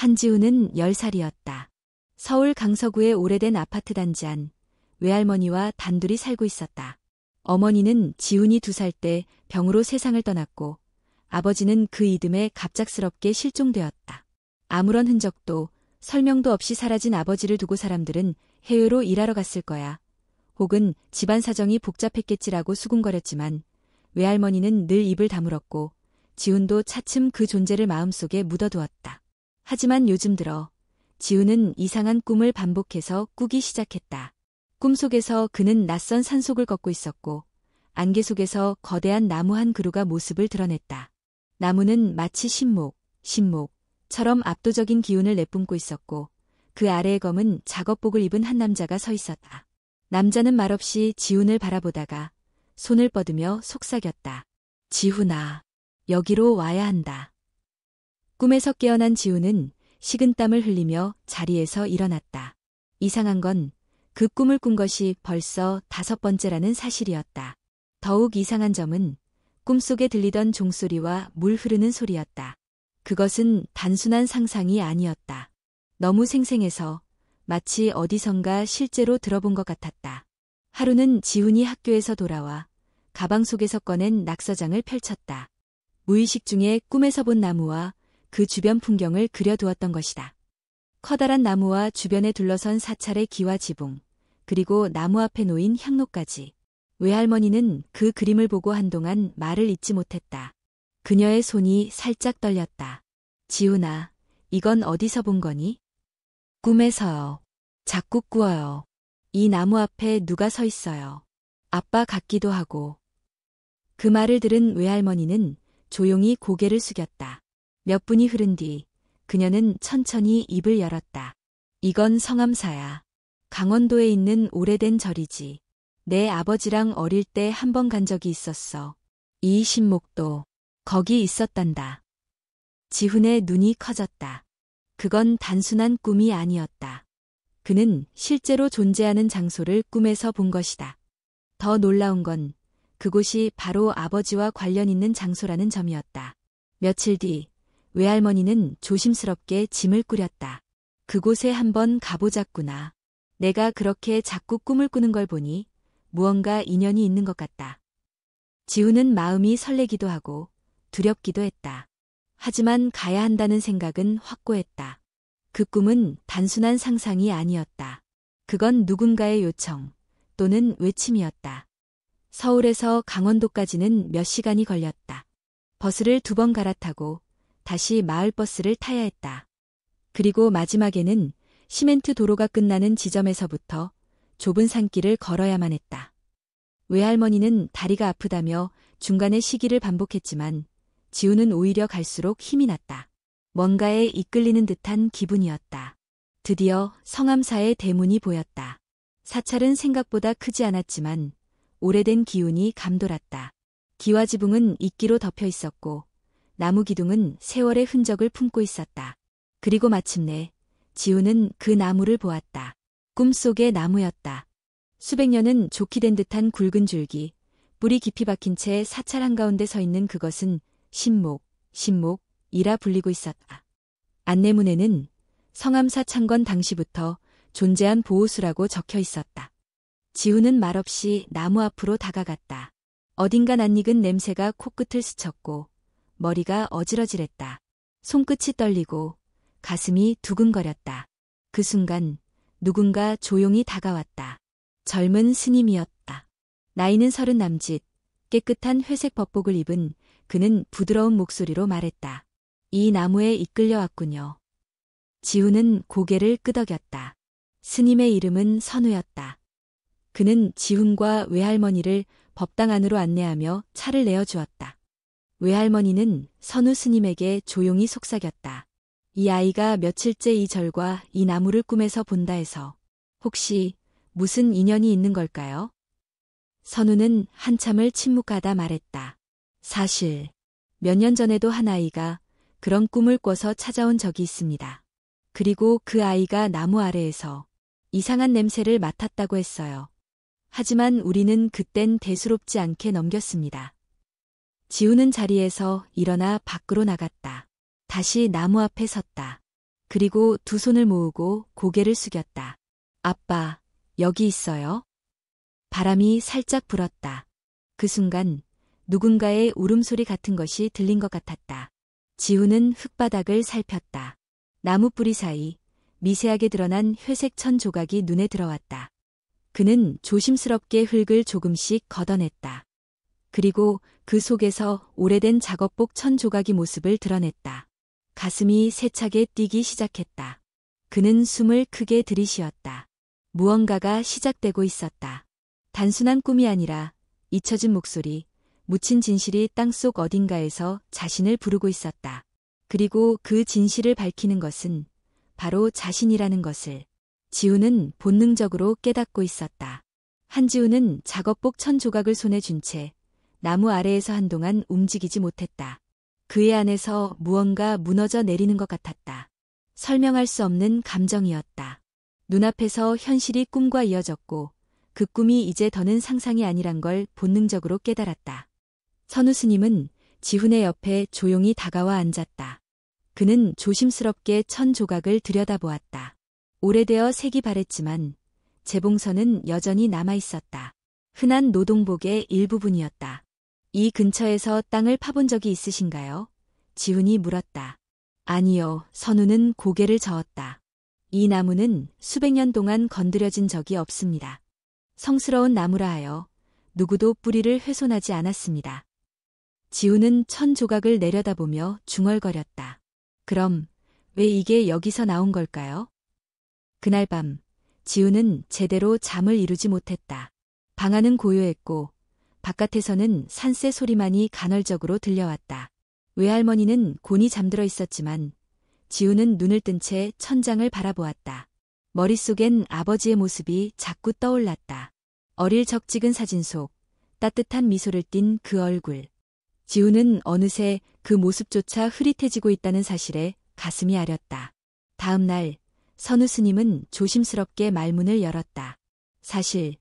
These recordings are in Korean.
한지우는 10살이었다. 서울 강서구의 오래된 아파트 단지 안 외할머니와 단둘이 살고 있었다. 어머니는 지훈이 2살 때 병으로 세상을 떠났고 아버지는 그 이듬해 갑작스럽게 실종되었다. 아무런 흔적도 설명도 없이 사라진 아버지를 두고 사람들은 해외로 일하러 갔을 거야. 혹은 집안 사정이 복잡했겠지라고 수군거렸지만 외할머니는 늘 입을 다물었고 지훈도 차츰 그 존재를 마음속에 묻어두었다. 하지만 요즘 들어 지훈은 이상한 꿈을 반복해서 꾸기 시작했다. 꿈속에서 그는 낯선 산속을 걷고 있었고 안개 속에서 거대한 나무 한 그루가 모습을 드러냈다. 나무는 마치 신목처럼 압도적인 기운을 내뿜고 있었고 그 아래의 검은 작업복을 입은 한 남자가 서 있었다. 남자는 말없이 지훈을 바라보다가 손을 뻗으며 속삭였다. 지훈아, 여기로 와야 한다. 꿈에서 깨어난 지훈은 식은땀을 흘리며 자리에서 일어났다. 이상한 건 그 꿈을 꾼 것이 벌써 5번째라는 사실이었다. 더욱 이상한 점은 꿈속에 들리던 종소리와 물 흐르는 소리였다. 그것은 단순한 상상이 아니었다. 너무 생생해서 마치 어디선가 실제로 들어본 것 같았다. 하루는 지훈이 학교에서 돌아와 가방 속에서 꺼낸 낙서장을 펼쳤다. 무의식 중에 꿈에서 본 나무와 그 주변 풍경을 그려두었던 것이다. 커다란 나무와 주변에 둘러선 사찰의 기와 지붕, 그리고 나무 앞에 놓인 향로까지. 외할머니는 그 그림을 보고 한동안 말을 잇지 못했다. 그녀의 손이 살짝 떨렸다. 지훈아, 이건 어디서 본 거니? 꿈에서요. 자꾸 꾸어요. 이 나무 앞에 누가 서 있어요. 아빠 같기도 하고. 그 말을 들은 외할머니는 조용히 고개를 숙였다. 몇 분이 흐른 뒤 그녀는 천천히 입을 열었다. 이건 성암사야. 강원도에 있는 오래된 절이지. 내 아버지랑 어릴 때 한 번 간 적이 있었어. 이 신목도 거기 있었단다. 지훈의 눈이 커졌다. 그건 단순한 꿈이 아니었다. 그는 실제로 존재하는 장소를 꿈에서 본 것이다. 더 놀라운 건 그곳이 바로 아버지와 관련 있는 장소라는 점이었다. 며칠 뒤 외할머니는 조심스럽게 짐을 꾸렸다. 그곳에 한번 가보자꾸나. 내가 그렇게 자꾸 꿈을 꾸는 걸 보니 무언가 인연이 있는 것 같다. 지훈은 마음이 설레기도 하고 두렵기도 했다. 하지만 가야 한다는 생각은 확고했다. 그 꿈은 단순한 상상이 아니었다. 그건 누군가의 요청 또는 외침이었다. 서울에서 강원도까지는 몇 시간이 걸렸다. 버스를 2번 갈아타고 다시 마을버스를 타야 했다. 그리고 마지막에는 시멘트 도로가 끝나는 지점에서부터 좁은 산길을 걸어야만 했다. 외할머니는 다리가 아프다며 중간에 쉬기를 반복했지만 지훈은 오히려 갈수록 힘이 났다. 뭔가에 이끌리는 듯한 기분이었다. 드디어 성암사의 대문이 보였다. 사찰은 생각보다 크지 않았지만 오래된 기운이 감돌았다. 기와 지붕은 이끼로 덮여 있었고 나무 기둥은 세월의 흔적을 품고 있었다. 그리고 마침내 지훈은 그 나무를 보았다. 꿈속의 나무였다. 수백 년은 좋게 된 듯한 굵은 줄기, 뿌리 깊이 박힌 채 사찰 한가운데 서 있는 그것은 신목이라 불리고 있었다. 안내문에는 성암사 창건 당시부터 존재한 보호수라고 적혀 있었다. 지훈은 말없이 나무 앞으로 다가갔다. 어딘가 낯익은 냄새가 코끝을 스쳤고 머리가 어지러질했다. 손끝이 떨리고 가슴이 두근거렸다. 그 순간 누군가 조용히 다가왔다. 젊은 스님이었다. 나이는 30 남짓, 깨끗한 회색 법복을 입은 그는 부드러운 목소리로 말했다. 이 나무에 이끌려 왔군요. 지훈은 고개를 끄덕였다. 스님의 이름은 선우였다. 그는 지훈과 외할머니를 법당 안으로 안내하며 차를 내어주었다. 외할머니는 선우 스님에게 조용히 속삭였다. 이 아이가 며칠째 이 절과 이 나무를 꿈에서 본다 해서 혹시 무슨 인연이 있는 걸까요? 선우는 한참을 침묵하다 말했다. 사실 몇 년 전에도 한 아이가 그런 꿈을 꿔서 찾아온 적이 있습니다. 그리고 그 아이가 나무 아래에서 이상한 냄새를 맡았다고 했어요. 하지만 우리는 그땐 대수롭지 않게 넘겼습니다. 지훈은 자리에서 일어나 밖으로 나갔다. 다시 나무 앞에 섰다. 그리고 두 손을 모으고 고개를 숙였다. 아빠, 여기 있어요? 바람이 살짝 불었다. 그 순간 누군가의 울음소리 같은 것이 들린 것 같았다. 지훈은 흙바닥을 살폈다. 나무 뿌리 사이 미세하게 드러난 회색 천 조각이 눈에 들어왔다. 그는 조심스럽게 흙을 조금씩 걷어냈다. 그리고 그 속에서 오래된 작업복 천 조각이 모습을 드러냈다. 가슴이 세차게 뛰기 시작했다. 그는 숨을 크게 들이쉬었다. 무언가가 시작되고 있었다. 단순한 꿈이 아니라 잊혀진 목소리, 묻힌 진실이 땅속 어딘가에서 자신을 부르고 있었다. 그리고 그 진실을 밝히는 것은 바로 자신이라는 것을 지훈은 본능적으로 깨닫고 있었다. 한지훈은 작업복 천 조각을 손에 쥔 채 나무 아래에서 한동안 움직이지 못했다. 그의 안에서 무언가 무너져 내리는 것 같았다. 설명할 수 없는 감정이었다. 눈앞에서 현실이 꿈과 이어졌고 그 꿈이 이제 더는 상상이 아니란 걸 본능적으로 깨달았다. 선우 스님은 지훈의 옆에 조용히 다가와 앉았다. 그는 조심스럽게 천 조각을 들여다보았다. 오래되어 색이 바랬지만 재봉선은 여전히 남아있었다. 흔한 노동복의 일부분이었다. 이 근처에서 땅을 파본 적이 있으신가요? 지훈이 물었다. 아니요, 선우는 고개를 저었다. 이 나무는 수백 년 동안 건드려진 적이 없습니다. 성스러운 나무라 하여 누구도 뿌리를 훼손하지 않았습니다. 지훈은 천 조각을 내려다보며 중얼거렸다. 그럼 왜 이게 여기서 나온 걸까요? 그날 밤 지훈은 제대로 잠을 이루지 못했다. 방 안은 고요했고 바깥에서는 산새 소리만이 간헐적으로 들려왔다. 외할머니는 곤히 잠들어 있었지만 지훈은 눈을 뜬 채 천장을 바라보았다. 머릿속엔 아버지의 모습이 자꾸 떠올랐다. 어릴 적 찍은 사진 속 따뜻한 미소를 띤 그 얼굴. 지훈은 어느새 그 모습조차 흐릿해지고 있다는 사실에 가슴이 아렸다. 다음 날 선우 스님은 조심스럽게 말문을 열었다. 사실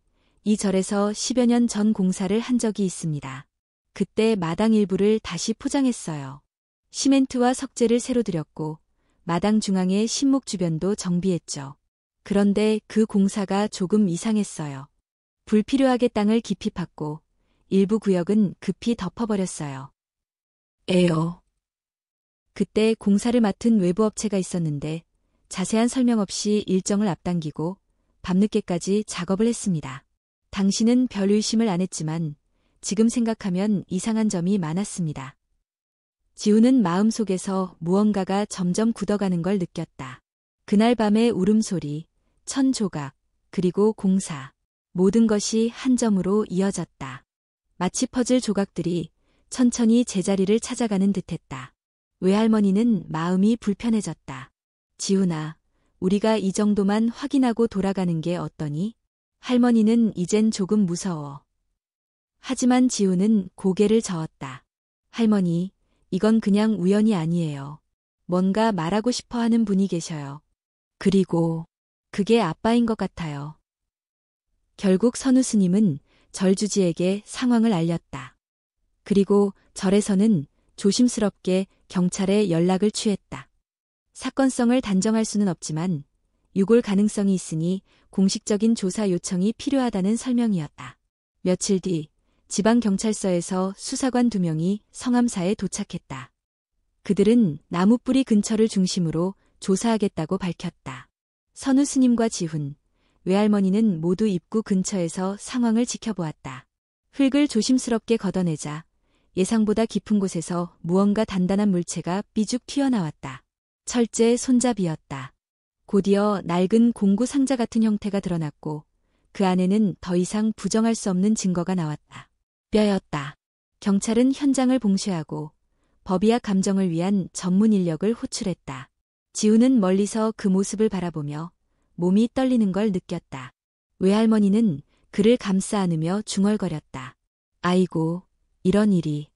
이 절에서 10여 년 전 공사를 한 적이 있습니다. 그때 마당 일부를 다시 포장했어요. 시멘트와 석재를 새로 들였고 마당 중앙의 신목 주변도 정비했죠. 그런데 그 공사가 조금 이상했어요. 불필요하게 땅을 깊이 팠고 일부 구역은 급히 덮어버렸어요. 에어. 그때 공사를 맡은 외부 업체가 있었는데 자세한 설명 없이 일정을 앞당기고 밤늦게까지 작업을 했습니다. 당신은 별 의심을 안 했지만 지금 생각하면 이상한 점이 많았습니다. 지훈은 마음속에서 무언가가 점점 굳어가는 걸 느꼈다. 그날 밤의 울음소리, 천 조각, 그리고 공사. 모든 것이 한 점으로 이어졌다. 마치 퍼즐 조각들이 천천히 제자리를 찾아가는 듯했다. 외할머니는 마음이 불편해졌다. 지훈아, 우리가 이 정도만 확인하고 돌아가는 게 어떠니? 할머니는 이젠 조금 무서워. 하지만 지훈은 고개를 저었다. 할머니, 이건 그냥 우연이 아니에요. 뭔가 말하고 싶어 하는 분이 계셔요. 그리고 그게 아빠인 것 같아요. 결국 선우 스님은 절주지에게 상황을 알렸다. 그리고 절에서는 조심스럽게 경찰에 연락을 취했다. 사건성을 단정할 수는 없지만 유골 가능성이 있으니 공식적인 조사 요청이 필요하다는 설명이었다. 며칠 뒤 지방경찰서에서 수사관 2명이 성암사에 도착했다. 그들은 나무뿌리 근처를 중심으로 조사하겠다고 밝혔다. 선우 스님과 지훈, 외할머니는 모두 입구 근처에서 상황을 지켜보았다. 흙을 조심스럽게 걷어내자 예상보다 깊은 곳에서 무언가 단단한 물체가 삐죽 튀어나왔다. 철제 손잡이였다. 곧이어 낡은 공구 상자 같은 형태가 드러났고 그 안에는 더 이상 부정할 수 없는 증거가 나왔다. 뼈였다. 경찰은 현장을 봉쇄하고 법의학 감정을 위한 전문 인력을 호출했다. 지훈은 멀리서 그 모습을 바라보며 몸이 떨리는 걸 느꼈다. 외할머니는 그를 감싸 안으며 중얼거렸다. 아이고, 이런 일이.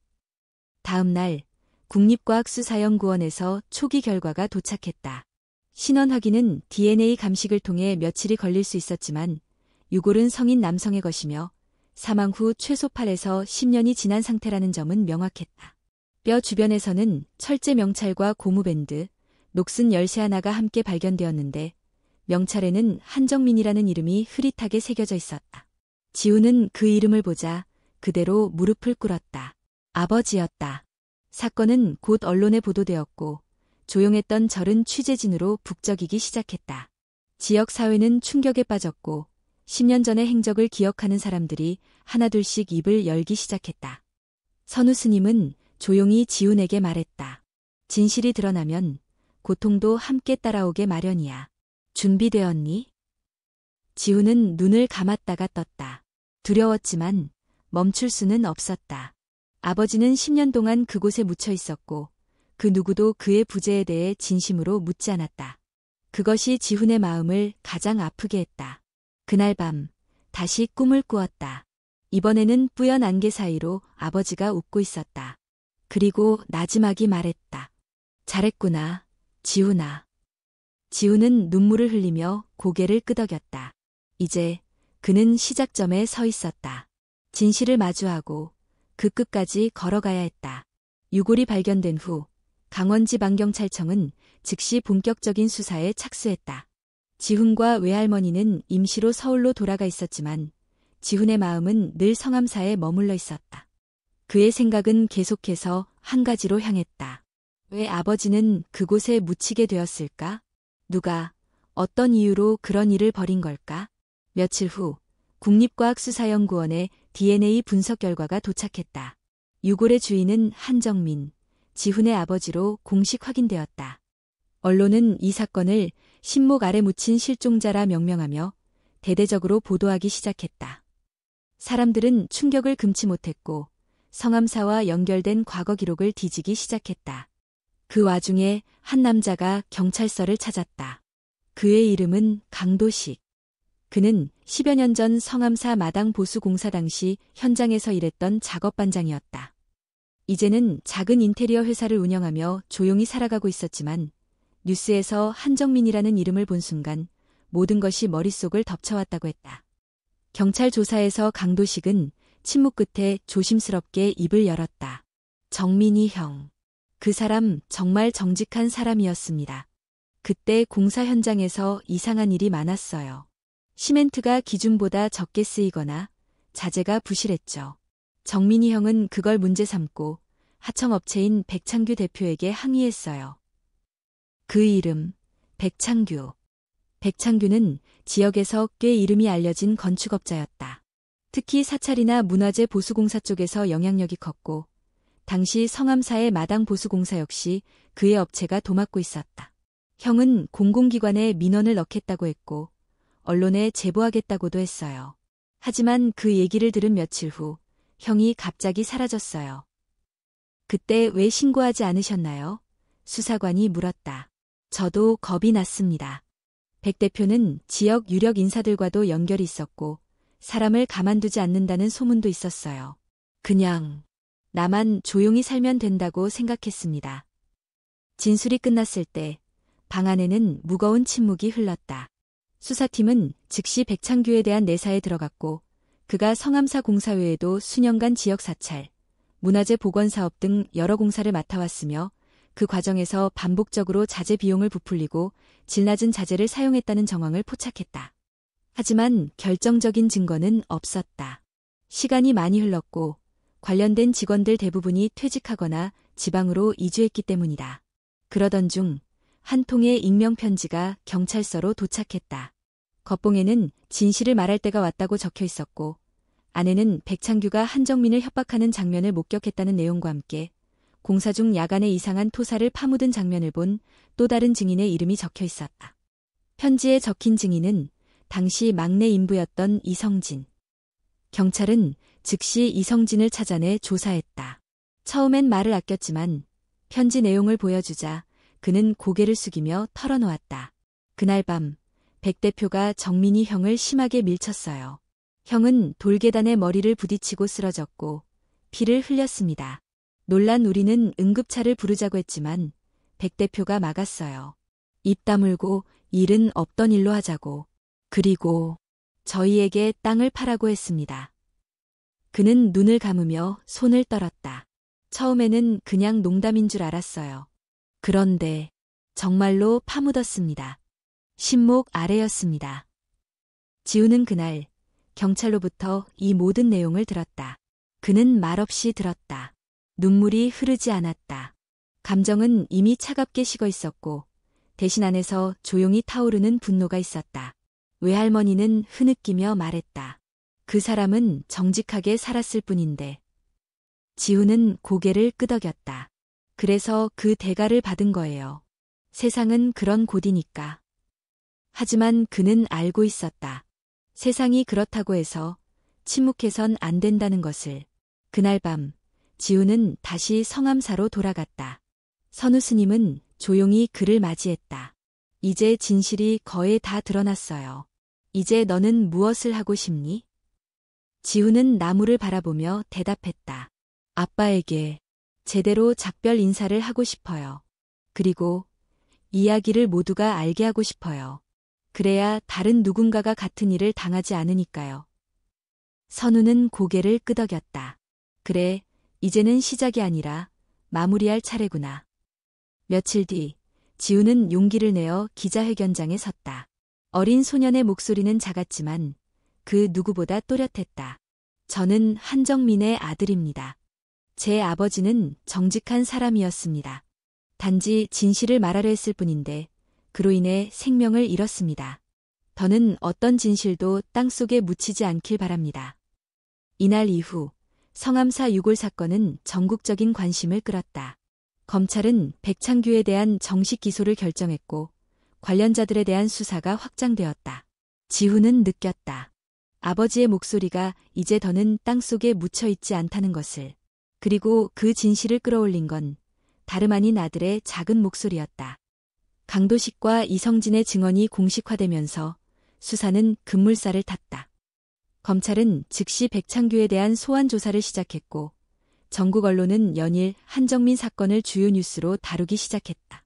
다음 날 국립과학수사연구원에서 초기 결과가 도착했다. 신원 확인은 DNA 감식을 통해 며칠이 걸릴 수 있었지만 유골은 성인 남성의 것이며 사망 후 최소 8에서 10년이 지난 상태라는 점은 명확했다. 뼈 주변에서는 철제 명찰과 고무밴드, 녹슨 열쇠 하나가 함께 발견되었는데 명찰에는 한정민이라는 이름이 흐릿하게 새겨져 있었다. 지우는 그 이름을 보자 그대로 무릎을 꿇었다. 아버지였다. 사건은 곧 언론에 보도되었고 조용했던 절은 취재진으로 북적이기 시작했다. 지역 사회는 충격에 빠졌고 10년 전의 행적을 기억하는 사람들이 하나둘씩 입을 열기 시작했다. 선우 스님은 조용히 지훈에게 말했다. 진실이 드러나면 고통도 함께 따라오게 마련이야. 준비되었니? 지훈은 눈을 감았다가 떴다. 두려웠지만 멈출 수는 없었다. 아버지는 10년 동안 그곳에 묻혀 있었고 그 누구도 그의 부재에 대해 진심으로 묻지 않았다. 그것이 지훈의 마음을 가장 아프게 했다. 그날 밤 다시 꿈을 꾸었다. 이번에는 뿌연 안개 사이로 아버지가 웃고 있었다. 그리고 나지막이 말했다. 잘했구나, 지훈아. 지훈은 눈물을 흘리며 고개를 끄덕였다. 이제 그는 시작점에 서 있었다. 진실을 마주하고 그 끝까지 걸어가야 했다. 유골이 발견된 후 강원지방경찰청은 즉시 본격적인 수사에 착수했다. 지훈과 외할머니는 임시로 서울로 돌아가 있었지만 지훈의 마음은 늘 성암사에 머물러 있었다. 그의 생각은 계속해서 한 가지로 향했다. 왜 아버지는 그곳에 묻히게 되었을까? 누가, 어떤 이유로 그런 일을 벌인 걸까? 며칠 후 국립과학수사연구원의 DNA 분석 결과가 도착했다. 유골의 주인은 한정민, 지훈의 아버지로 공식 확인되었다. 언론은 이 사건을 신목 아래 묻힌 실종자라 명명하며 대대적으로 보도하기 시작했다. 사람들은 충격을 금치 못했고 성암사와 연결된 과거 기록을 뒤지기 시작했다. 그 와중에 한 남자가 경찰서를 찾았다. 그의 이름은 강도식. 그는 10여 년 전 성암사 마당 보수 공사 당시 현장에서 일했던 작업반장이었다. 이제는 작은 인테리어 회사를 운영하며 조용히 살아가고 있었지만 뉴스에서 한정민이라는 이름을 본 순간 모든 것이 머릿속을 덮쳐왔다고 했다. 경찰 조사에서 강도식은 침묵 끝에 조심스럽게 입을 열었다. 정민이 형. 그 사람 정말 정직한 사람이었습니다. 그때 공사 현장에서 이상한 일이 많았어요. 시멘트가 기준보다 적게 쓰이거나 자재가 부실했죠. 정민이 형은 그걸 문제 삼고 하청업체인 백창규 대표에게 항의했어요. 그 이름, 백창규. 백창규는 지역에서 꽤 이름이 알려진 건축업자였다. 특히 사찰이나 문화재 보수공사 쪽에서 영향력이 컸고 당시 성암사의 마당 보수공사 역시 그의 업체가 도맡고 있었다. 형은 공공기관에 민원을 넣겠다고 했고 언론에 제보하겠다고도 했어요. 하지만 그 얘기를 들은 며칠 후 형이 갑자기 사라졌어요. 그때 왜 신고하지 않으셨나요? 수사관이 물었다. 저도 겁이 났습니다. 백 대표는 지역 유력 인사들과도 연결이 있었고 사람을 가만두지 않는다는 소문도 있었어요. 그냥 나만 조용히 살면 된다고 생각했습니다. 진술이 끝났을 때 방 안에는 무거운 침묵이 흘렀다. 수사팀은 즉시 백창규에 대한 내사에 들어갔고 그가 성암사 공사 외에도 수년간 지역 사찰, 문화재 복원사업 등 여러 공사를 맡아왔으며 그 과정에서 반복적으로 자재 비용을 부풀리고 질 낮은 자재를 사용했다는 정황을 포착했다. 하지만 결정적인 증거는 없었다. 시간이 많이 흘렀고 관련된 직원들 대부분이 퇴직하거나 지방으로 이주했기 때문이다. 그러던 중 한 통의 익명편지가 경찰서로 도착했다. 겉봉에는 진실을 말할 때가 왔다고 적혀 있었고 안에는 백창규가 한정민을 협박하는 장면을 목격했다는 내용과 함께 공사 중 야간에 이상한 토사를 파묻은 장면을 본 또 다른 증인의 이름이 적혀 있었다. 편지에 적힌 증인은 당시 막내 인부였던 이성진. 경찰은 즉시 이성진을 찾아내 조사했다. 처음엔 말을 아꼈지만 편지 내용을 보여주자 그는 고개를 숙이며 털어놓았다. 그날 밤 백 대표가 정민이 형을 심하게 밀쳤어요. 형은 돌계단에 머리를 부딪히고 쓰러졌고 피를 흘렸습니다. 놀란 우리는 응급차를 부르자고 했지만 백 대표가 막았어요. 입 다물고 일은 없던 일로 하자고. 그리고 저희에게 땅을 파라고 했습니다. 그는 눈을 감으며 손을 떨었다. 처음에는 그냥 농담인 줄 알았어요. 그런데 정말로 파묻었습니다. 신목 아래였습니다. 지우는 그날 경찰로부터 이 모든 내용을 들었다. 그는 말없이 들었다. 눈물이 흐르지 않았다. 감정은 이미 차갑게 식어 있었고 대신 안에서 조용히 타오르는 분노가 있었다. 외할머니는 흐느끼며 말했다. 그 사람은 정직하게 살았을 뿐인데. 지우는 고개를 끄덕였다. 그래서 그 대가를 받은 거예요. 세상은 그런 곳이니까. 하지만 그는 알고 있었다. 세상이 그렇다고 해서 침묵해선 안 된다는 것을. 그날 밤 지우는 다시 성암사로 돌아갔다. 선우 스님은 조용히 그를 맞이했다. 이제 진실이 거의 다 드러났어요. 이제 너는 무엇을 하고 싶니? 지우는 나무를 바라보며 대답했다. 아빠에게 제대로 작별 인사를 하고 싶어요. 그리고 이야기를 모두가 알게 하고 싶어요. 그래야 다른 누군가가 같은 일을 당하지 않으니까요. 선우는 고개를 끄덕였다. 그래, 이제는 시작이 아니라 마무리할 차례구나. 며칠 뒤 지우는 용기를 내어 기자회견장에 섰다. 어린 소년의 목소리는 작았지만 그 누구보다 또렷했다. 저는 한정민의 아들입니다. 제 아버지는 정직한 사람이었습니다. 단지 진실을 말하려 했을 뿐인데 그로 인해 생명을 잃었습니다. 더는 어떤 진실도 땅속에 묻히지 않길 바랍니다. 이날 이후 성암사 유골 사건은 전국적인 관심을 끌었다. 검찰은 백창규에 대한 정식 기소를 결정했고 관련자들에 대한 수사가 확장되었다. 지우는 느꼈다. 아버지의 목소리가 이제 더는 땅속에 묻혀있지 않다는 것을. 그리고 그 진실을 끌어올린 건 다름 아닌 아들의 작은 목소리였다. 강도식과 이성진의 증언이 공식화되면서 수사는 급물살을 탔다. 검찰은 즉시 백창규에 대한 소환 조사를 시작했고 전국 언론은 연일 한정민 사건을 주요 뉴스로 다루기 시작했다.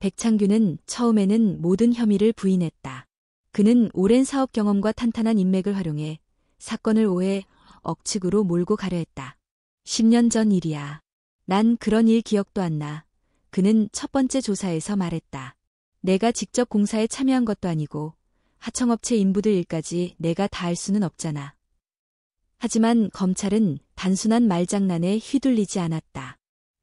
백창규는 처음에는 모든 혐의를 부인했다. 그는 오랜 사업 경험과 탄탄한 인맥을 활용해 사건을 오해, 억측으로 몰고 가려 했다. 10년 전 일이야. 난 그런 일 기억도 안 나. 그는 첫 번째 조사에서 말했다. 내가 직접 공사에 참여한 것도 아니고 하청업체 인부들 일까지 내가 다 할 수는 없잖아. 하지만 검찰은 단순한 말장난에 휘둘리지 않았다.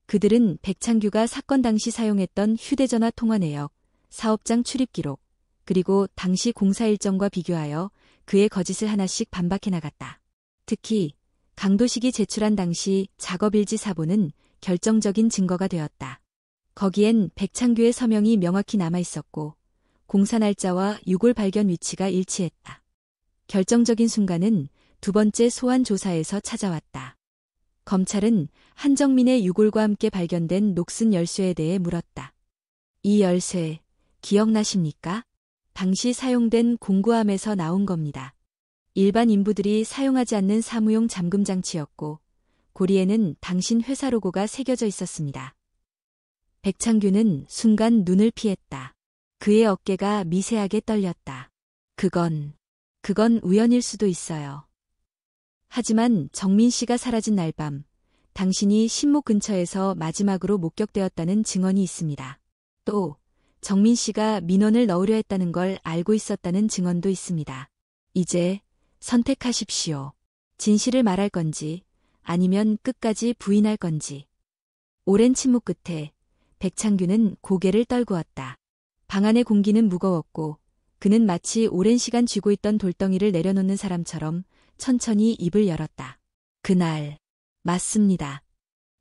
그들은 백창규가 사건 당시 사용했던 휴대전화 통화 내역, 사업장 출입 기록, 그리고 당시 공사 일정과 비교하여 그의 거짓을 하나씩 반박해 나갔다. 특히 강도식이 제출한 당시 작업일지 사본은 결정적인 증거가 되었다. 거기엔 백창규의 서명이 명확히 남아 있었고 공사 날짜와 유골 발견 위치가 일치했다. 결정적인 순간은 두 번째 소환 조사에서 찾아왔다. 검찰은 한정민의 유골과 함께 발견된 녹슨 열쇠에 대해 물었다. 이 열쇠 기억나십니까? 당시 사용된 공구함에서 나온 겁니다. 일반 인부들이 사용하지 않는 사무용 잠금 장치였고 고리에는 당신 회사 로고가 새겨져 있었습니다. 백창규는 순간 눈을 피했다. 그의 어깨가 미세하게 떨렸다. 그건 우연일 수도 있어요. 하지만 정민 씨가 사라진 날 밤 당신이 신목 근처에서 마지막으로 목격되었다는 증언이 있습니다. 또 정민 씨가 민원을 넣으려 했다는 걸 알고 있었다는 증언도 있습니다. 이제 선택하십시오. 진실을 말할 건지 아니면 끝까지 부인할 건지. 오랜 침묵 끝에 백창규는 고개를 떨구었다. 방 안의 공기는 무거웠고 그는 마치 오랜 시간 쥐고 있던 돌덩이를 내려놓는 사람처럼 천천히 입을 열었다. 그날, 맞습니다.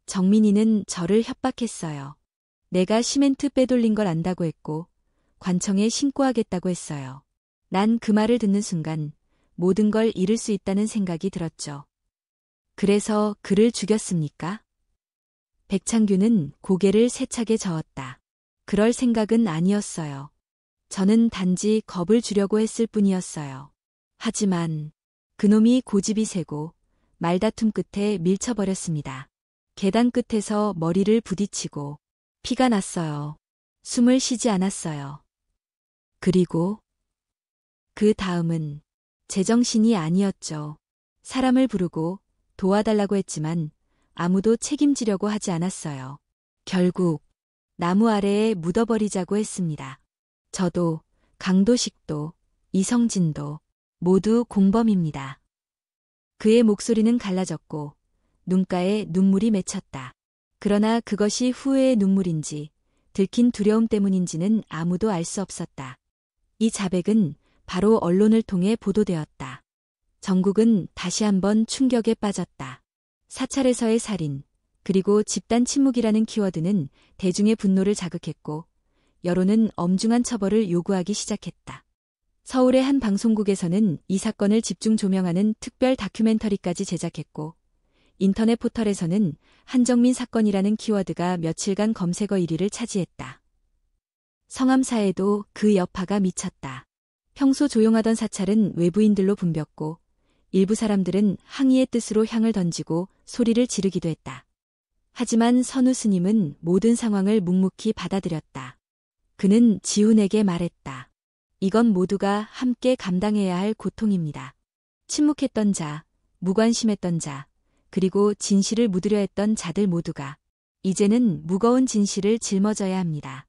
정민이는 저를 협박했어요. 내가 시멘트 빼돌린 걸 안다고 했고 관청에 신고하겠다고 했어요. 난 그 말을 듣는 순간 모든 걸 잃을 수 있다는 생각이 들었죠. 그래서 그를 죽였습니까? 백창규는 고개를 세차게 저었다. 그럴 생각은 아니었어요. 저는 단지 겁을 주려고 했을 뿐이었어요. 하지만 그놈이 고집이 세고 말다툼 끝에 밀쳐버렸습니다. 계단 끝에서 머리를 부딪히고 피가 났어요. 숨을 쉬지 않았어요. 그리고 그 다음은 제정신이 아니었죠. 사람을 부르고 도와달라고 했지만 아무도 책임지려고 하지 않았어요. 결국 나무 아래에 묻어버리자고 했습니다. 저도, 강도식도, 이성진도 모두 공범입니다. 그의 목소리는 갈라졌고 눈가에 눈물이 맺혔다. 그러나 그것이 후회의 눈물인지 들킨 두려움 때문인지는 아무도 알 수 없었다. 이 자백은 바로 언론을 통해 보도되었다. 전국은 다시 한번 충격에 빠졌다. 사찰에서의 살인, 그리고 집단 침묵이라는 키워드는 대중의 분노를 자극했고 여론은 엄중한 처벌을 요구하기 시작했다. 서울의 한 방송국에서는 이 사건을 집중 조명하는 특별 다큐멘터리까지 제작했고 인터넷 포털에서는 한정민 사건이라는 키워드가 며칠간 검색어 1위를 차지했다. 성암사에도 그 여파가 미쳤다. 평소 조용하던 사찰은 외부인들로 붐볐고 일부 사람들은 항의의 뜻으로 향을 던지고 소리를 지르기도 했다. 하지만 선우 스님은 모든 상황을 묵묵히 받아들였다. 그는 지훈에게 말했다. 이건 모두가 함께 감당해야 할 고통입니다. 침묵했던 자, 무관심했던 자, 그리고 진실을 묻으려 했던 자들 모두가 이제는 무거운 진실을 짊어져야 합니다.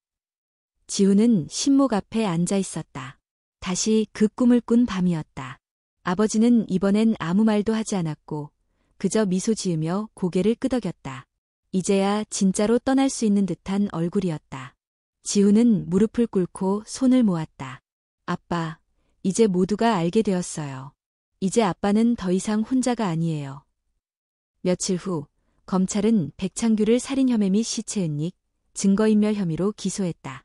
지훈은 신목 앞에 앉아 있었다. 다시 그 꿈을 꾼 밤이었다. 아버지는 이번엔 아무 말도 하지 않았고 그저 미소 지으며 고개를 끄덕였다. 이제야 진짜로 떠날 수 있는 듯한 얼굴이었다. 지훈은 무릎을 꿇고 손을 모았다. 아빠, 이제 모두가 알게 되었어요. 이제 아빠는 더 이상 혼자가 아니에요. 며칠 후 검찰은 백창규를 살인 혐의 및 시체 은닉, 증거인멸 혐의로 기소했다.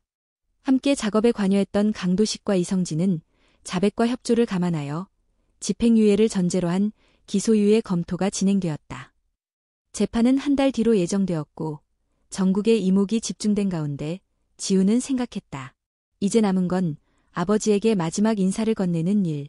함께 작업에 관여했던 강도식과 이성진은 자백과 협조를 감안하여 집행유예를 전제로 한 기소유예 검토가 진행되었다. 재판은 한 달 뒤로 예정되었고 전국의 이목이 집중된 가운데 지훈은 생각했다. 이제 남은 건 아버지에게 마지막 인사를 건네는 일.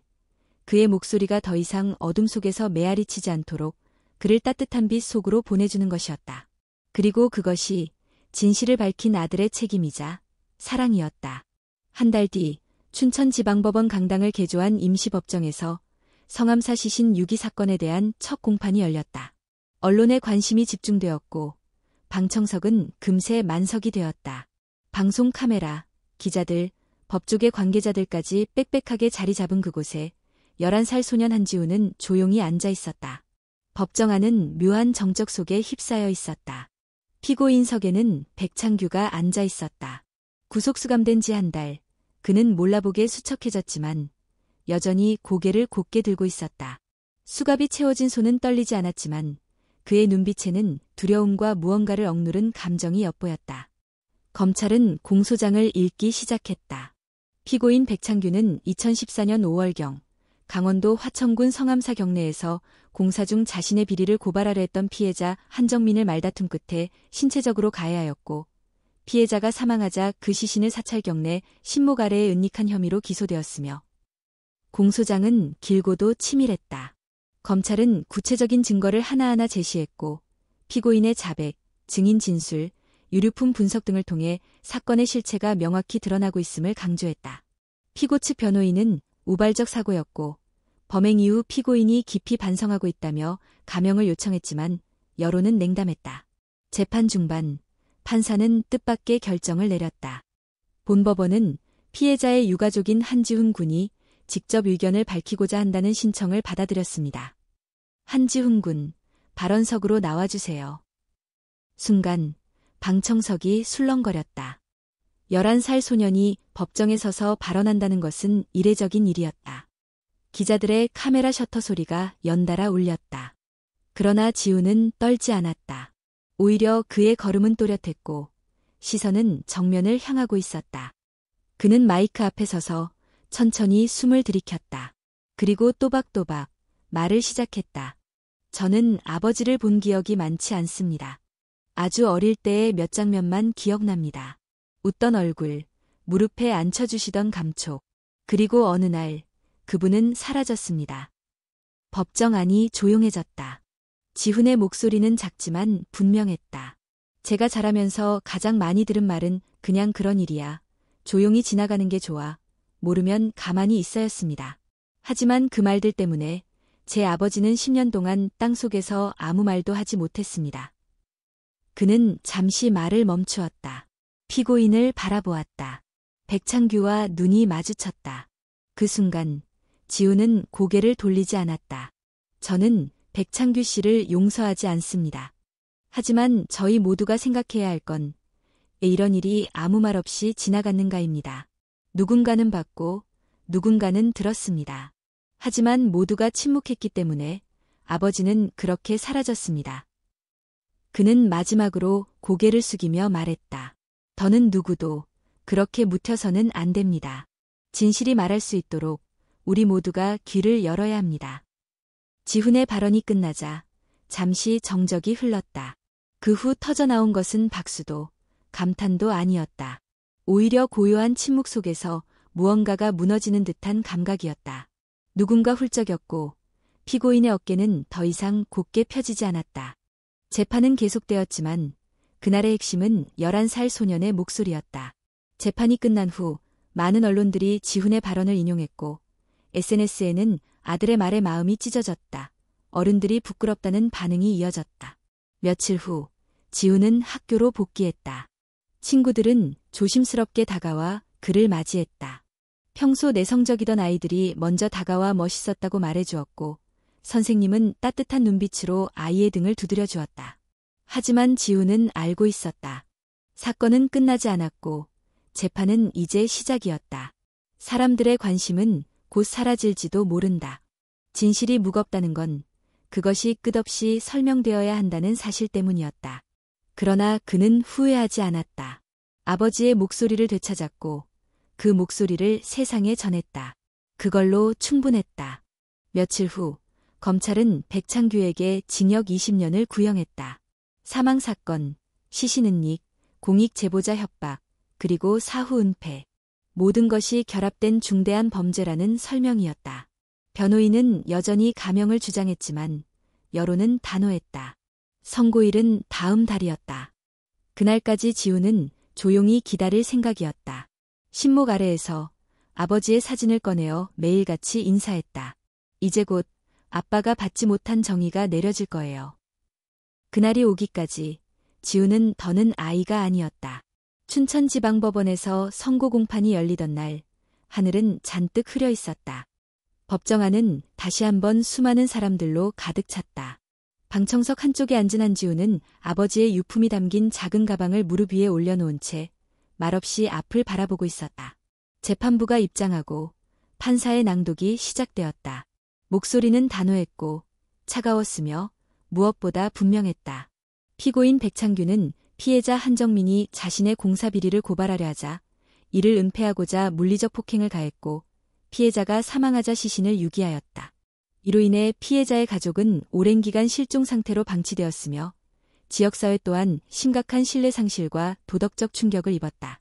그의 목소리가 더 이상 어둠 속에서 메아리치지 않도록 그를 따뜻한 빛 속으로 보내주는 것이었다. 그리고 그것이 진실을 밝힌 아들의 책임이자 사랑이었다. 한 달 뒤 춘천지방법원 강당을 개조한 임시법정에서 성암사 시신 유기 사건에 대한 첫 공판이 열렸다. 언론의 관심이 집중되었고 방청석은 금세 만석이 되었다. 방송 카메라, 기자들, 법조계 관계자들까지 빽빽하게 자리 잡은 그곳에 11살 소년 한지훈은 조용히 앉아 있었다. 법정 안은 묘한 정적 속에 휩싸여 있었다. 피고인석에는 백창규가 앉아 있었다. 구속수감된 지 한 달, 그는 몰라보게 수척해졌지만 여전히 고개를 곧게 들고 있었다. 수갑이 채워진 손은 떨리지 않았지만 그의 눈빛에는 두려움과 무언가를 억누른 감정이 엿보였다. 검찰은 공소장을 읽기 시작했다. 피고인 백창규는 2014년 5월경 강원도 화천군 성암사 경내에서 공사 중 자신의 비리를 고발하려 했던 피해자 한정민을 말다툼 끝에 신체적으로 가해하였고 피해자가 사망하자 그 시신을 사찰 경내 신목 아래에 은닉한 혐의로 기소되었으며 공소장은 길고도 치밀했다. 검찰은 구체적인 증거를 하나하나 제시했고 피고인의 자백, 증인 진술, 유류품 분석 등을 통해 사건의 실체가 명확히 드러나고 있음을 강조했다. 피고 측 변호인은 우발적 사고였고 범행 이후 피고인이 깊이 반성하고 있다며 감형을 요청했지만 여론은 냉담했다. 재판 중반 판사는 뜻밖의 결정을 내렸다. 본법원은 피해자의 유가족인 한지훈 군이 직접 의견을 밝히고자 한다는 신청을 받아들였습니다. 한지훈 군, 발언석으로 나와주세요. 순간 방청석이 술렁거렸다. 11살 소년이 법정에 서서 발언한다는 것은 이례적인 일이었다. 기자들의 카메라 셔터 소리가 연달아 울렸다. 그러나 지훈은 떨지 않았다. 오히려 그의 걸음은 또렷했고 시선은 정면을 향하고 있었다. 그는 마이크 앞에 서서 천천히 숨을 들이켰다. 그리고 또박또박 말을 시작했다. 저는 아버지를 본 기억이 많지 않습니다. 아주 어릴 때의 몇 장면만 기억납니다. 웃던 얼굴, 무릎에 앉혀주시던 감촉, 그리고 어느 날 그분은 사라졌습니다. 법정 안이 조용해졌다. 지훈의 목소리는 작지만 분명했다. 제가 자라면서 가장 많이 들은 말은 그냥 그런 일이야. 조용히 지나가는 게 좋아. 모르면 가만히 있어였습니다. 하지만 그 말들 때문에 제 아버지는 10년 동안 땅속에서 아무 말도 하지 못했습니다. 그는 잠시 말을 멈추었다. 피고인을 바라보았다. 백창규와 눈이 마주쳤다. 그 순간 지우는 고개를 돌리지 않았다. 저는 백창규 씨를 용서하지 않습니다. 하지만 저희 모두가 생각해야 할 건 왜 이런 일이 아무 말 없이 지나갔는가입니다. 누군가는 받고 누군가는 들었습니다. 하지만 모두가 침묵했기 때문에 아버지는 그렇게 사라졌습니다. 그는 마지막으로 고개를 숙이며 말했다. 더는 누구도 그렇게 묻혀서는 안 됩니다. 진실이 말할 수 있도록 우리 모두가 귀를 열어야 합니다. 지훈의 발언이 끝나자 잠시 정적이 흘렀다. 그 후 터져나온 것은 박수도 감탄도 아니었다. 오히려 고요한 침묵 속에서 무언가가 무너지는 듯한 감각이었다. 누군가 훌쩍였고 피고인의 어깨는 더 이상 곧게 펴지지 않았다. 재판은 계속되었지만 그날의 핵심은 11살 소년의 목소리였다. 재판이 끝난 후 많은 언론들이 지훈의 발언을 인용했고 SNS에는 아들의 말에 마음이 찢어졌다. 어른들이 부끄럽다는 반응이 이어졌다. 며칠 후 지훈은 학교로 복귀했다. 친구들은 조심스럽게 다가와 그를 맞이했다. 평소 내성적이던 아이들이 먼저 다가와 멋있었다고 말해주었고 선생님은 따뜻한 눈빛으로 아이의 등을 두드려 주었다. 하지만 지훈은 알고 있었다. 사건은 끝나지 않았고 재판은 이제 시작이었다. 사람들의 관심은 곧 사라질지도 모른다. 진실이 무겁다는 건 그것이 끝없이 설명되어야 한다는 사실 때문이었다. 그러나 그는 후회하지 않았다. 아버지의 목소리를 되찾았고 그 목소리를 세상에 전했다. 그걸로 충분했다. 며칠 후 검찰은 백창규에게 징역 20년을 구형했다. 사망사건, 시신은닉, 공익제보자 협박, 그리고 사후 은폐. 모든 것이 결합된 중대한 범죄라는 설명이었다. 변호인은 여전히 감형을 주장했지만 여론은 단호했다. 선고일은 다음 달이었다. 그날까지 지훈은 조용히 기다릴 생각이었다. 신목 아래에서 아버지의 사진을 꺼내어 매일같이 인사했다. 이제 곧 아빠가 받지 못한 정의가 내려질 거예요. 그날이 오기까지 지훈은 더는 아이가 아니었다. 춘천지방법원에서 선고 공판이 열리던 날 하늘은 잔뜩 흐려 있었다. 법정 안은 다시 한번 수많은 사람들로 가득 찼다. 방청석 한쪽에 앉은 한지훈은 아버지의 유품이 담긴 작은 가방을 무릎 위에 올려놓은 채 말없이 앞을 바라보고 있었다. 재판부가 입장하고 판사의 낭독이 시작되었다. 목소리는 단호했고 차가웠으며 무엇보다 분명했다. 피고인 백창규는 피해자 한정민이 자신의 공사비리를 고발하려 하자 이를 은폐하고자 물리적 폭행을 가했고 피해자가 사망하자 시신을 유기하였다. 이로 인해 피해자의 가족은 오랜 기간 실종 상태로 방치되었으며 지역사회 또한 심각한 신뢰 상실과 도덕적 충격을 입었다.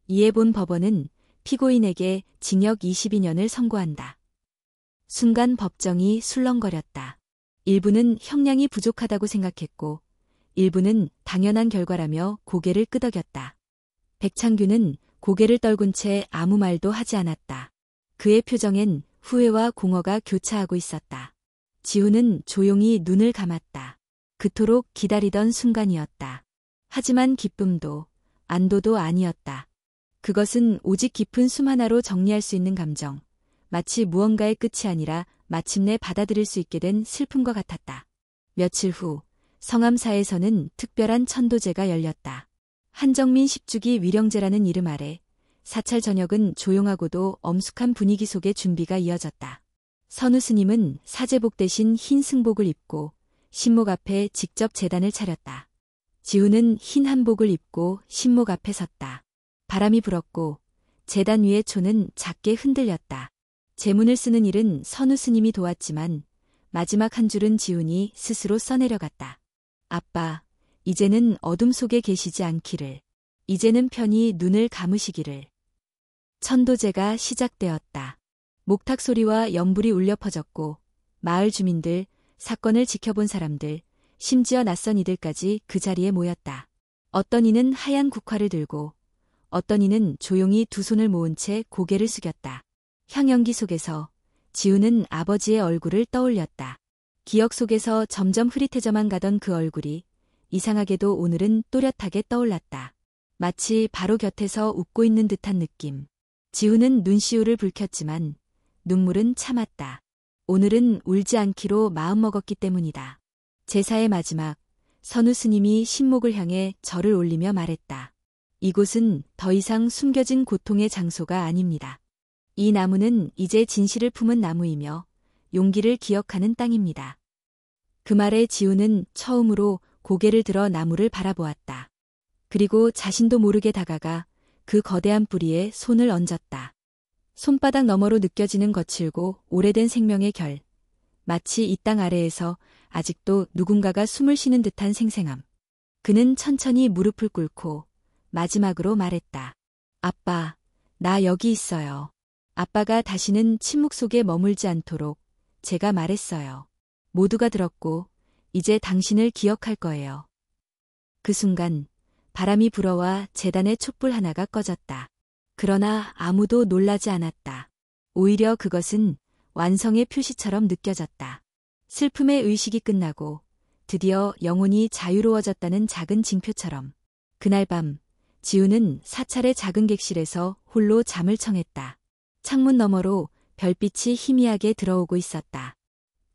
이에 본 법원은 피고인에게 징역 22년을 선고한다. 순간 법정이 술렁거렸다. 일부는 형량이 부족하다고 생각했고 일부는 당연한 결과라며 고개를 끄덕였다. 백창규는 고개를 떨군 채 아무 말도 하지 않았다. 그의 표정엔 후회와 공허가 교차하고 있었다. 지훈은 조용히 눈을 감았다. 그토록 기다리던 순간이었다. 하지만 기쁨도 안도도 아니었다. 그것은 오직 깊은 숨 하나로 정리할 수 있는 감정, 마치 무언가의 끝이 아니라 마침내 받아들일 수 있게 된 슬픔과 같았다. 며칠 후 성암사에서는 특별한 천도제가 열렸다. 한정민 10주기 위령제라는 이름 아래 사찰 저녁은 조용하고도 엄숙한 분위기 속에 준비가 이어졌다. 선우 스님은 사제복 대신 흰 승복을 입고 신목 앞에 직접 제단을 차렸다. 지훈은 흰 한복을 입고 신목 앞에 섰다. 바람이 불었고 제단 위의 초는 작게 흔들렸다. 제문을 쓰는 일은 선우 스님이 도왔지만 마지막 한 줄은 지훈이 스스로 써내려갔다. 아빠, 이제는 어둠 속에 계시지 않기를. 이제는 편히 눈을 감으시기를. 천도제가 시작되었다. 목탁 소리와 연불이 울려 퍼졌고 마을 주민들, 사건을 지켜본 사람들, 심지어 낯선 이들까지 그 자리에 모였다. 어떤 이는 하얀 국화를 들고 어떤 이는 조용히 두 손을 모은 채 고개를 숙였다. 향연기 속에서 지훈은 아버지의 얼굴을 떠올렸다. 기억 속에서 점점 흐릿해져만 가던 그 얼굴이 이상하게도 오늘은 또렷하게 떠올랐다. 마치 바로 곁에서 웃고 있는 듯한 느낌. 지우는 눈시울을 붉혔지만 눈물은 참았다. 오늘은 울지 않기로 마음먹었기 때문이다. 제사의 마지막, 선우 스님이 신목을 향해 절을 올리며 말했다. 이곳은 더 이상 숨겨진 고통의 장소가 아닙니다. 이 나무는 이제 진실을 품은 나무이며 용기를 기억하는 땅입니다. 그 말에 지우는 처음으로 고개를 들어 나무를 바라보았다. 그리고 자신도 모르게 다가가 그 거대한 뿌리에 손을 얹었다. 손바닥 너머로 느껴지는 거칠고 오래된 생명의 결. 마치 이 땅 아래에서 아직도 누군가가 숨을 쉬는 듯한 생생함. 그는 천천히 무릎을 꿇고 마지막으로 말했다. 아빠, 나 여기 있어요. 아빠가 다시는 침묵 속에 머물지 않도록 제가 말했어요. 모두가 들었고 이제 당신을 기억할 거예요. 그 순간 바람이 불어와 제단의 촛불 하나가 꺼졌다. 그러나 아무도 놀라지 않았다. 오히려 그것은 완성의 표시처럼 느껴졌다. 슬픔의 의식이 끝나고 드디어 영혼이 자유로워졌다는 작은 징표처럼. 그날 밤 지우는 사찰의 작은 객실에서 홀로 잠을 청했다. 창문 너머로 별빛이 희미하게 들어오고 있었다.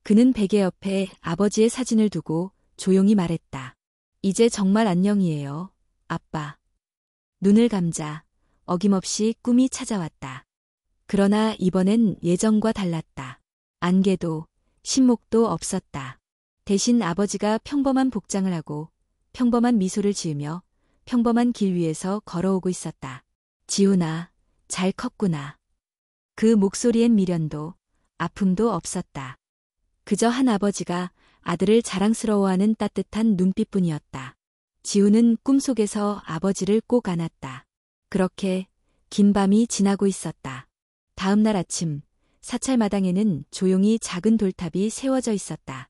그는 베개 옆에 아버지의 사진을 두고 조용히 말했다. 이제 정말 안녕이에요, 아빠. 눈을 감자 어김없이 꿈이 찾아왔다. 그러나 이번엔 예전과 달랐다. 안개도 신목도 없었다. 대신 아버지가 평범한 복장을 하고 평범한 미소를 지으며 평범한 길 위에서 걸어오고 있었다. 지훈아, 잘 컸구나. 그 목소리엔 미련도 아픔도 없었다. 그저 한 아버지가 아들을 자랑스러워하는 따뜻한 눈빛뿐이었다. 지우는 꿈속에서 아버지를 꼭 안았다. 그렇게 긴 밤이 지나고 있었다. 다음 날 아침 사찰 마당에는 조용히 작은 돌탑이 세워져 있었다.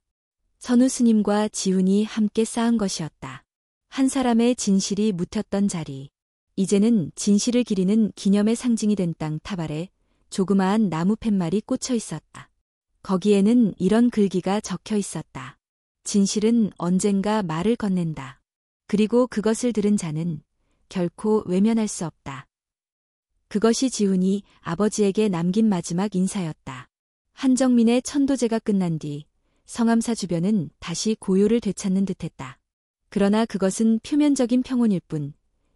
선우 스님과 지훈이 함께 쌓은 것이었다. 한 사람의 진실이 묻혔던 자리. 이제는 진실을 기리는 기념의 상징이 된 땅 탑 아래 조그마한 나무 팻말이 꽂혀 있었다. 거기에는 이런 글귀가 적혀 있었다. 진실은 언젠가 말을 건넨다. 그리고 그것을 들은 자는 결코 외면할 수 없다. 그것이 지훈이 아버지에게 남긴 마지막 인사였다. 한정민의 천도제가 끝난 뒤 성암사 주변은 다시 고요를 되찾는 듯했다. 그러나 그것은 표면적인 평온일 뿐,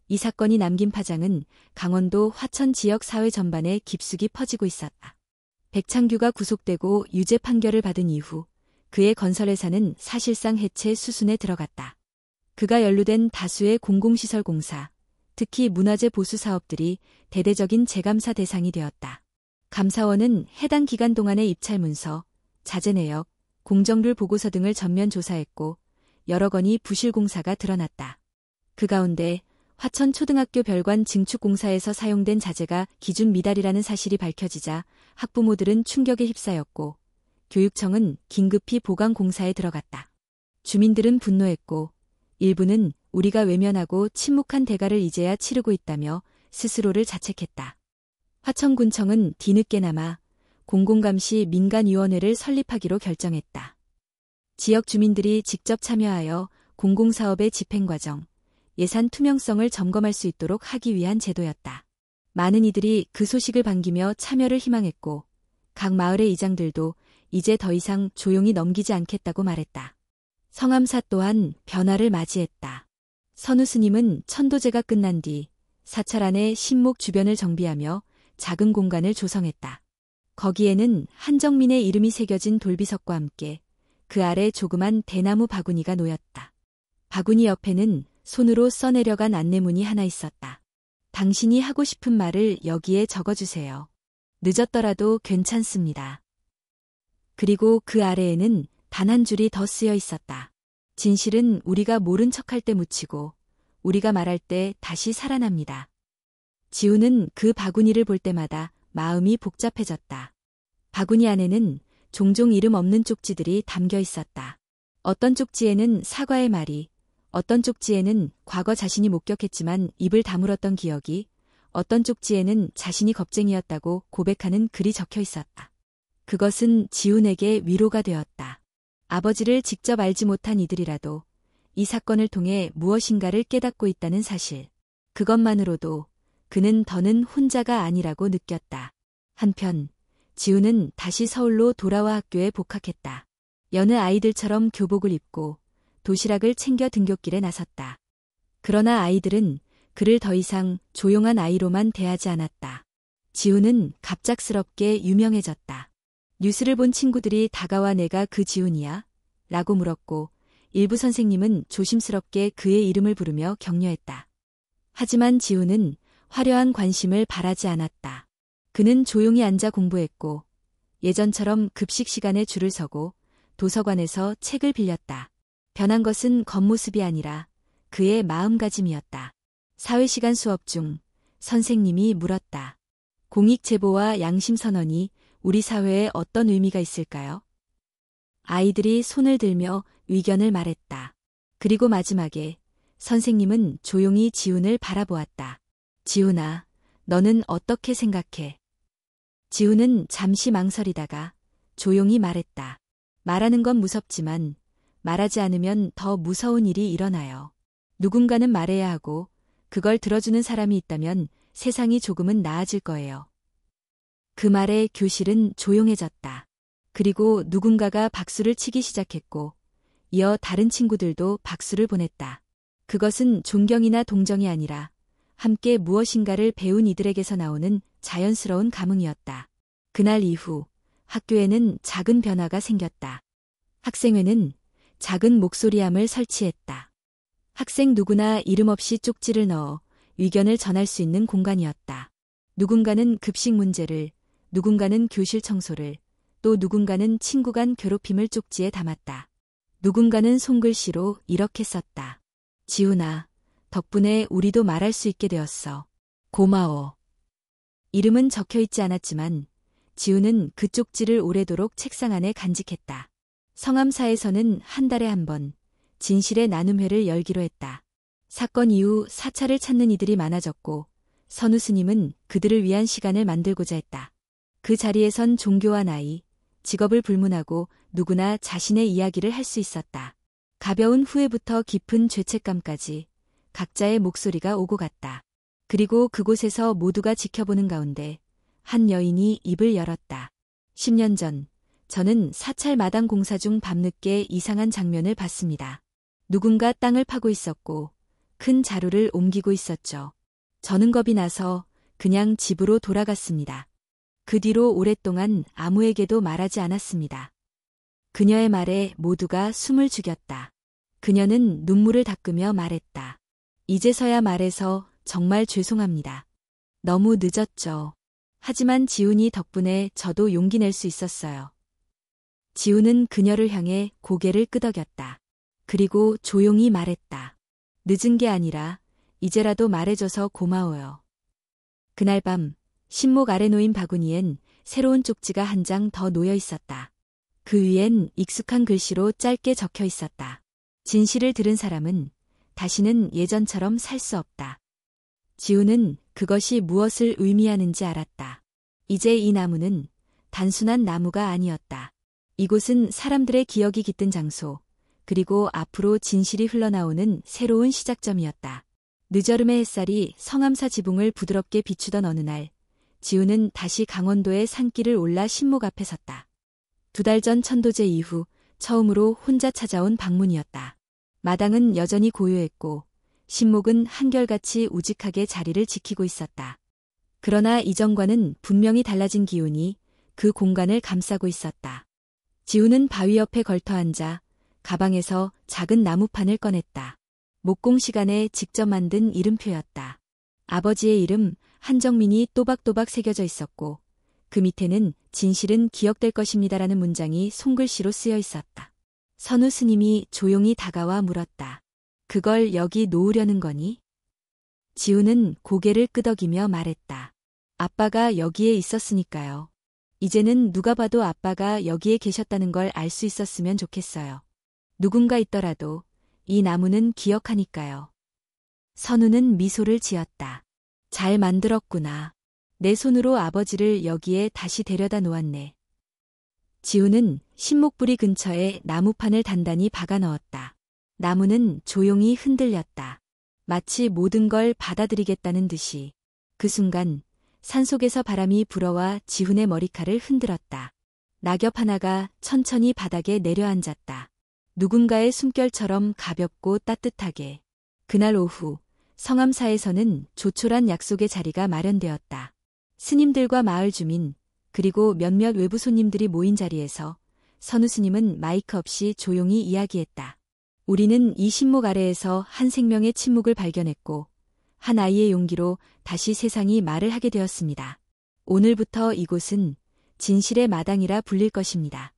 이 사건이 남긴 파장은 강원도 화천 지역 사회 전반에 깊숙이 퍼지고 있었다. 백창규가 구속되고 유죄 판결을 받은 이후 그의 건설회사는 사실상 해체 수순에 들어갔다. 그가 연루된 다수의 공공시설 공사, 특히 문화재 보수 사업들이 대대적인 재감사 대상이 되었다. 감사원은 해당 기간 동안의 입찰문서, 자재 내역, 공정률 보고서 등을 전면 조사했고 여러 건의 부실 공사가 드러났다. 그 가운데 화천 초등학교 별관 증축 공사에서 사용된 자재가 기준 미달이라는 사실이 밝혀지자 학부모들은 충격에 휩싸였고 교육청은 긴급히 보강 공사에 들어갔다. 주민들은 분노했고 일부는 우리가 외면하고 침묵한 대가를 이제야 치르고 있다며 스스로를 자책했다. 화천군청은 뒤늦게나마 공공감시 민간위원회를 설립하기로 결정했다. 지역 주민들이 직접 참여하여 공공사업의 집행과정, 예산 투명성을 점검할 수 있도록 하기 위한 제도였다. 많은 이들이 그 소식을 반기며 참여를 희망했고 각 마을의 이장들도 이제 더 이상 조용히 넘기지 않겠다고 말했다. 성암사 또한 변화를 맞이했다. 선우 스님은 천도제가 끝난 뒤 사찰 안에 신목 주변을 정비하며 작은 공간을 조성했다. 거기에는 한정민의 이름이 새겨진 돌비석과 함께 그 아래 조그만 대나무 바구니가 놓였다. 바구니 옆에는 손으로 써내려간 안내문이 하나 있었다. 당신이 하고 싶은 말을 여기에 적어주세요. 늦었더라도 괜찮습니다. 그리고 그 아래에는 단 한 줄이 더 쓰여 있었다. 진실은 우리가 모른 척할 때 묻히고 우리가 말할 때 다시 살아납니다. 지우는 그 바구니를 볼 때마다 마음이 복잡해졌다. 바구니 안에는 종종 이름 없는 쪽지들이 담겨 있었다. 어떤 쪽지에는 사과의 말이, 어떤 쪽지에는 과거 자신이 목격했지만 입을 다물었던 기억이, 어떤 쪽지에는 자신이 겁쟁이였다고 고백하는 글이 적혀 있었다. 그것은 지훈에게 위로가 되었다. 아버지를 직접 알지 못한 이들이라도 이 사건을 통해 무엇인가를 깨닫고 있다는 사실. 그것만으로도 그는 더는 혼자가 아니라고 느꼈다. 한편 지우는 다시 서울로 돌아와 학교에 복학했다. 여느 아이들처럼 교복을 입고 도시락을 챙겨 등굣길에 나섰다. 그러나 아이들은 그를 더 이상 조용한 아이로만 대하지 않았다. 지우는 갑작스럽게 유명해졌다. 뉴스를 본 친구들이 다가와 내가 그 지훈이야? 라고 물었고 일부 선생님은 조심스럽게 그의 이름을 부르며 격려했다. 하지만 지훈은 화려한 관심을 바라지 않았다. 그는 조용히 앉아 공부했고 예전처럼 급식 시간에 줄을 서고 도서관에서 책을 빌렸다. 변한 것은 겉모습이 아니라 그의 마음가짐이었다. 사회시간 수업 중 선생님이 물었다. 공익제보와 양심선언이 우리 사회에 어떤 의미가 있을까요? 아이들이 손을 들며 의견을 말했다. 그리고 마지막에 선생님은 조용히 지훈을 바라보았다. 지훈아, 너는 어떻게 생각해? 지훈은 잠시 망설이다가 조용히 말했다. 말하는 건 무섭지만 말하지 않으면 더 무서운 일이 일어나요. 누군가는 말해야 하고 그걸 들어주는 사람이 있다면 세상이 조금은 나아질 거예요. 그 말에 교실은 조용해졌다. 그리고 누군가가 박수를 치기 시작했고 이어 다른 친구들도 박수를 보냈다. 그것은 존경이나 동정이 아니라 함께 무엇인가를 배운 이들에게서 나오는 자연스러운 감흥이었다. 그날 이후 학교에는 작은 변화가 생겼다. 학생회는 작은 목소리함을 설치했다. 학생 누구나 이름 없이 쪽지를 넣어 의견을 전할 수 있는 공간이었다. 누군가는 급식 문제를, 누군가는 교실 청소를, 또 누군가는 친구 간 괴롭힘을 쪽지에 담았다. 누군가는 손글씨로 이렇게 썼다. 지훈아, 덕분에 우리도 말할 수 있게 되었어. 고마워. 이름은 적혀있지 않았지만 지훈은 그 쪽지를 오래도록 책상 안에 간직했다. 성암사에서는 한 달에 한 번 진실의 나눔회를 열기로 했다. 사건 이후 사찰을 찾는 이들이 많아졌고 선우 스님은 그들을 위한 시간을 만들고자 했다. 그 자리에선 종교와 나이, 직업을 불문하고 누구나 자신의 이야기를 할 수 있었다. 가벼운 후회부터 깊은 죄책감까지 각자의 목소리가 오고 갔다. 그리고 그곳에서 모두가 지켜보는 가운데 한 여인이 입을 열었다. 10년 전, 저는 사찰 마당 공사 중 밤늦게 이상한 장면을 봤습니다. 누군가 땅을 파고 있었고 큰 자루를 옮기고 있었죠. 저는 겁이 나서 그냥 집으로 돌아갔습니다. 그 뒤로 오랫동안 아무에게도 말하지 않았습니다. 그녀의 말에 모두가 숨을 죽였다. 그녀는 눈물을 닦으며 말했다. 이제서야 말해서 정말 죄송합니다. 너무 늦었죠. 하지만 지훈이 덕분에 저도 용기 낼 수 있었어요. 지훈은 그녀를 향해 고개를 끄덕였다. 그리고 조용히 말했다. 늦은 게 아니라 이제라도 말해줘서 고마워요. 그날 밤 신목 아래 놓인 바구니엔 새로운 쪽지가 한 장 더 놓여 있었다. 그 위엔 익숙한 글씨로 짧게 적혀 있었다. 진실을 들은 사람은 다시는 예전처럼 살 수 없다. 지훈은 그것이 무엇을 의미하는지 알았다. 이제 이 나무는 단순한 나무가 아니었다. 이곳은 사람들의 기억이 깃든 장소, 그리고 앞으로 진실이 흘러나오는 새로운 시작점이었다. 늦여름의 햇살이 성암사 지붕을 부드럽게 비추던 어느 날, 지훈은 다시 강원도의 산길을 올라 신목 앞에 섰다. 2달 전 천도제 이후 처음으로 혼자 찾아온 방문이었다. 마당은 여전히 고요했고 신목은 한결같이 우직하게 자리를 지키고 있었다. 그러나 이전과는 분명히 달라진 기운이 그 공간을 감싸고 있었다. 지훈은 바위 옆에 걸터앉아 가방에서 작은 나무판을 꺼냈다. 목공 시간에 직접 만든 이름표였다. 아버지의 이름 한정민이 또박또박 새겨져 있었고 그 밑에는 진실은 기억될 것입니다라는 문장이 손글씨로 쓰여 있었다. 선우 스님이 조용히 다가와 물었다. 그걸 여기 놓으려는 거니? 지훈은 고개를 끄덕이며 말했다. 아빠가 여기에 있었으니까요. 이제는 누가 봐도 아빠가 여기에 계셨다는 걸 알 수 있었으면 좋겠어요. 누군가 있더라도 이 나무는 기억하니까요. 선우는 미소를 지었다. 잘 만들었구나. 내 손으로 아버지를 여기에 다시 데려다 놓았네. 지훈은 신목뿌리 근처에 나무판을 단단히 박아 넣었다. 나무는 조용히 흔들렸다. 마치 모든 걸 받아들이겠다는 듯이. 그 순간 산속에서 바람이 불어와 지훈의 머리칼을 흔들었다. 낙엽 하나가 천천히 바닥에 내려앉았다. 누군가의 숨결처럼 가볍고 따뜻하게. 그날 오후 성암사에서는 조촐한 약속의 자리가 마련되었다. 스님들과 마을 주민, 그리고 몇몇 외부 손님들이 모인 자리에서 선우 스님은 마이크 없이 조용히 이야기했다. 우리는 이 신목 아래에서 한 생명의 침묵을 발견했고 한 아이의 용기로 다시 세상이 말을 하게 되었습니다. 오늘부터 이곳은 진실의 마당이라 불릴 것입니다.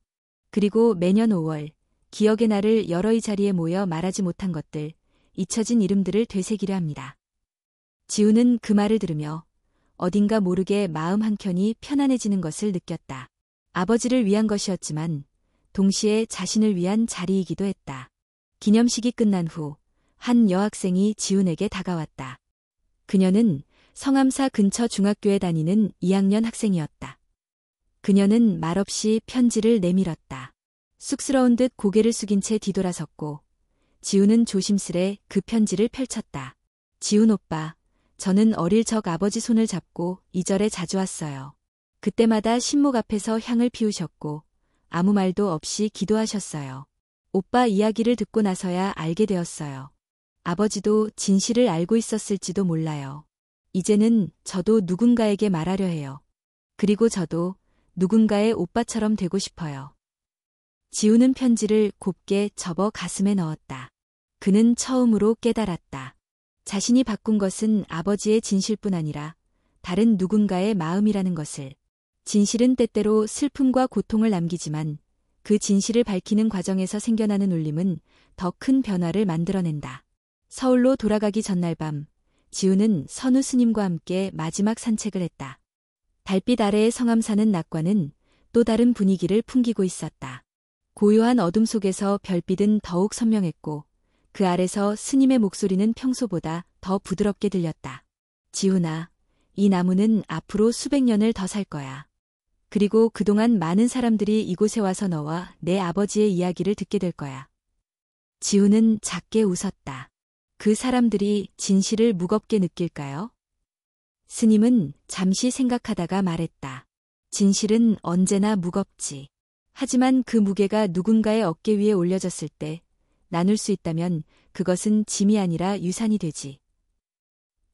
그리고 매년 5월 기억의 날을 열어 이 자리에 모여 말하지 못한 것들, 잊혀진 이름들을 되새기려 합니다. 지훈은 그 말을 들으며 어딘가 모르게 마음 한켠이 편안해지는 것을 느꼈다. 아버지를 위한 것이었지만 동시에 자신을 위한 자리이기도 했다. 기념식이 끝난 후 한 여학생이 지훈에게 다가왔다. 그녀는 성암사 근처 중학교에 다니는 2학년 학생이었다. 그녀는 말없이 편지를 내밀었다. 쑥스러운 듯 고개를 숙인 채 뒤돌아섰고 지훈은 조심스레 그 편지를 펼쳤다. 지훈 오빠, 저는 어릴 적 아버지 손을 잡고 이 절에 자주 왔어요. 그때마다 신목 앞에서 향을 피우셨고 아무 말도 없이 기도하셨어요. 오빠 이야기를 듣고 나서야 알게 되었어요. 아버지도 진실을 알고 있었을지도 몰라요. 이제는 저도 누군가에게 말하려 해요. 그리고 저도 누군가의 오빠처럼 되고 싶어요. 지훈은 편지를 곱게 접어 가슴에 넣었다. 그는 처음으로 깨달았다. 자신이 바꾼 것은 아버지의 진실뿐 아니라 다른 누군가의 마음이라는 것을. 진실은 때때로 슬픔과 고통을 남기지만 그 진실을 밝히는 과정에서 생겨나는 울림은 더 큰 변화를 만들어낸다. 서울로 돌아가기 전날 밤, 지훈은 선우 스님과 함께 마지막 산책을 했다. 달빛 아래의 성암사는 낮과는 또 다른 분위기를 풍기고 있었다. 고요한 어둠 속에서 별빛은 더욱 선명했고 그 아래서 스님의 목소리는 평소보다 더 부드럽게 들렸다. 지훈아, 이 나무는 앞으로 수백 년을 더 살 거야. 그리고 그동안 많은 사람들이 이곳에 와서 너와 내 아버지의 이야기를 듣게 될 거야. 지훈은 작게 웃었다. 그 사람들이 진실을 무겁게 느낄까요? 스님은 잠시 생각하다가 말했다. 진실은 언제나 무겁지. 하지만 그 무게가 누군가의 어깨 위에 올려졌을 때 나눌 수 있다면 그것은 짐이 아니라 유산이 되지.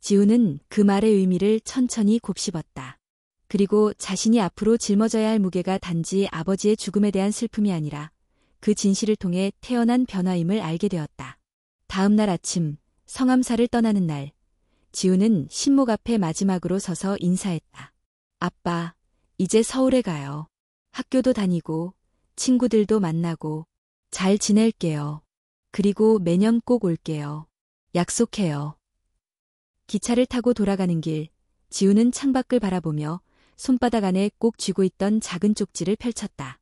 지훈은 그 말의 의미를 천천히 곱씹었다. 그리고 자신이 앞으로 짊어져야 할 무게가 단지 아버지의 죽음에 대한 슬픔이 아니라 그 진실을 통해 태어난 변화임을 알게 되었다. 다음 날 아침, 성암사를 떠나는 날, 지훈은 신목 앞에 마지막으로 서서 인사했다. 아빠, 이제 서울에 가요. 학교도 다니고 친구들도 만나고 잘 지낼게요. 그리고 매년 꼭 올게요. 약속해요. 기차를 타고 돌아가는 길, 지훈은 창밖을 바라보며 손바닥 안에 꼭 쥐고 있던 작은 쪽지를 펼쳤다.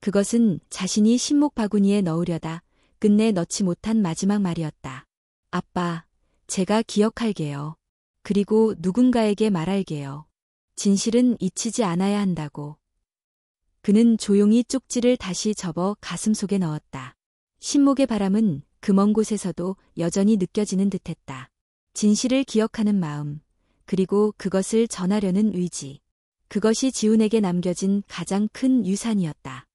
그것은 자신이 신목 바구니에 넣으려다 끝내 넣지 못한 마지막 말이었다. 아빠, 제가 기억할게요. 그리고 누군가에게 말할게요. 진실은 잊히지 않아야 한다고. 그는 조용히 쪽지를 다시 접어 가슴속에 넣었다. 신목의 바람은 그 먼 곳에서도 여전히 느껴지는 듯했다. 진실을 기억하는 마음, 그리고 그것을 전하려는 의지. 그것이 지훈에게 남겨진 가장 큰 유산이었다.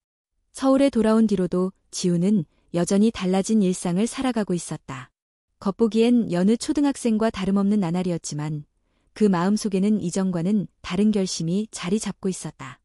서울에 돌아온 뒤로도 지훈은 여전히 달라진 일상을 살아가고 있었다. 겉보기엔 여느 초등학생과 다름없는 나날이었지만 그 마음속에는 이전과는 다른 결심이 자리 잡고 있었다.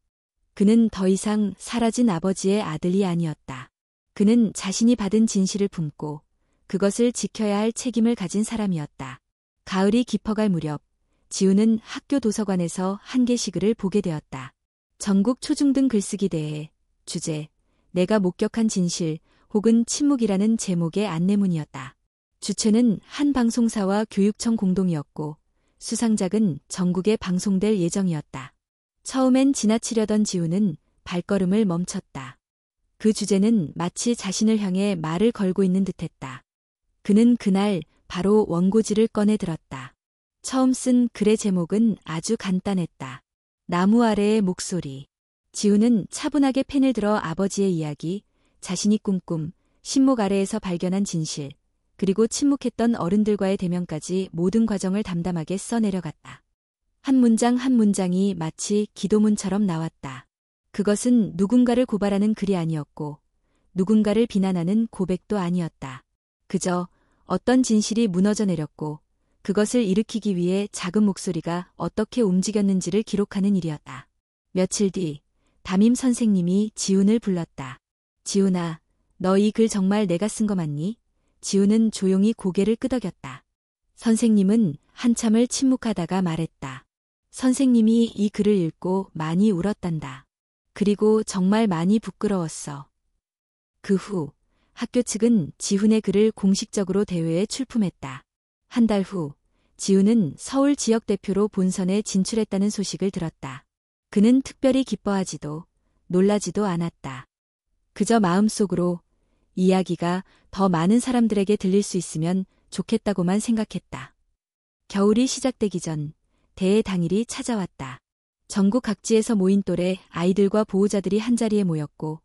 그는 더 이상 사라진 아버지의 아들이 아니었다. 그는 자신이 받은 진실을 품고 그것을 지켜야 할 책임을 가진 사람이었다. 가을이 깊어갈 무렵, 지훈은 학교 도서관에서 한계시 글을 보게 되었다. 전국 초중등 글쓰기 대회, 주제, 내가 목격한 진실 혹은 침묵이라는 제목의 안내문이었다. 주최는 한 방송사와 교육청 공동이었고 수상작은 전국에 방송될 예정이었다. 처음엔 지나치려던 지훈은 발걸음을 멈췄다. 그 주제는 마치 자신을 향해 말을 걸고 있는 듯했다. 그는 그날 바로 원고지를 꺼내 들었다. 처음 쓴 글의 제목은 아주 간단했다. 나무 아래의 목소리. 지훈은 차분하게 펜을 들어 아버지의 이야기, 자신이 꿈꿈, 신목 아래에서 발견한 진실, 그리고 침묵했던 어른들과의 대면까지 모든 과정을 담담하게 써내려갔다. 한 문장 한 문장이 마치 기도문처럼 나왔다. 그것은 누군가를 고발하는 글이 아니었고 누군가를 비난하는 고백도 아니었다. 그저 어떤 진실이 무너져 내렸고 그것을 일으키기 위해 작은 목소리가 어떻게 움직였는지를 기록하는 일이었다. 며칠 뒤 담임 선생님이 지훈을 불렀다. 지훈아, 너 이 글 정말 내가 쓴 거 맞니? 지훈은 조용히 고개를 끄덕였다. 선생님은 한참을 침묵하다가 말했다. 선생님이 이 글을 읽고 많이 울었단다. 그리고 정말 많이 부끄러웠어. 그 후 학교 측은 지훈의 글을 공식적으로 대회에 출품했다. 한 달 후 지훈은 서울 지역 대표로 본선에 진출했다는 소식을 들었다. 그는 특별히 기뻐하지도 놀라지도 않았다. 그저 마음속으로 이야기가 더 많은 사람들에게 들릴 수 있으면 좋겠다고만 생각했다. 겨울이 시작되기 전 대회 당일이 찾아왔다. 전국 각지에서 모인 또래 아이들과 보호자들이 한자리에 모였고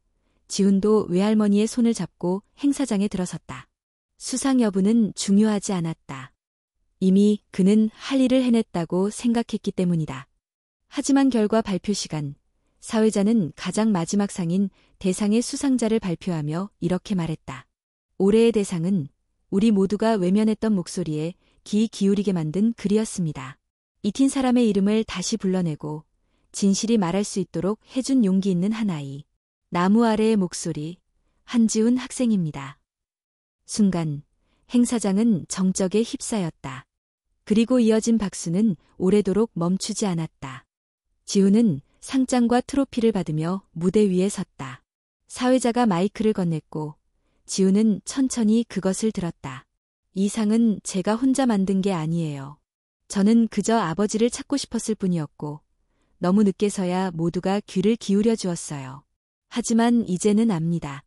지훈도 외할머니의 손을 잡고 행사장에 들어섰다. 수상 여부는 중요하지 않았다. 이미 그는 할 일을 해냈다고 생각했기 때문이다. 하지만 결과 발표 시간, 사회자는 가장 마지막 상인 대상의 수상자를 발표하며 이렇게 말했다. 올해의 대상은 우리 모두가 외면했던 목소리에 귀 기울이게 만든 글이었습니다. 잊힌 사람의 이름을 다시 불러내고 진실이 말할 수 있도록 해준 용기 있는 한 아이. 나무 아래의 목소리, 한지훈 학생입니다. 순간 행사장은 정적에 휩싸였다. 그리고 이어진 박수는 오래도록 멈추지 않았다. 지훈은 상장과 트로피를 받으며 무대 위에 섰다. 사회자가 마이크를 건넸고 지훈은 천천히 그것을 들었다. 이 상은 제가 혼자 만든 게 아니에요. 저는 그저 아버지를 찾고 싶었을 뿐이었고 너무 늦게서야 모두가 귀를 기울여 주었어요. 하지만 이제는 압니다.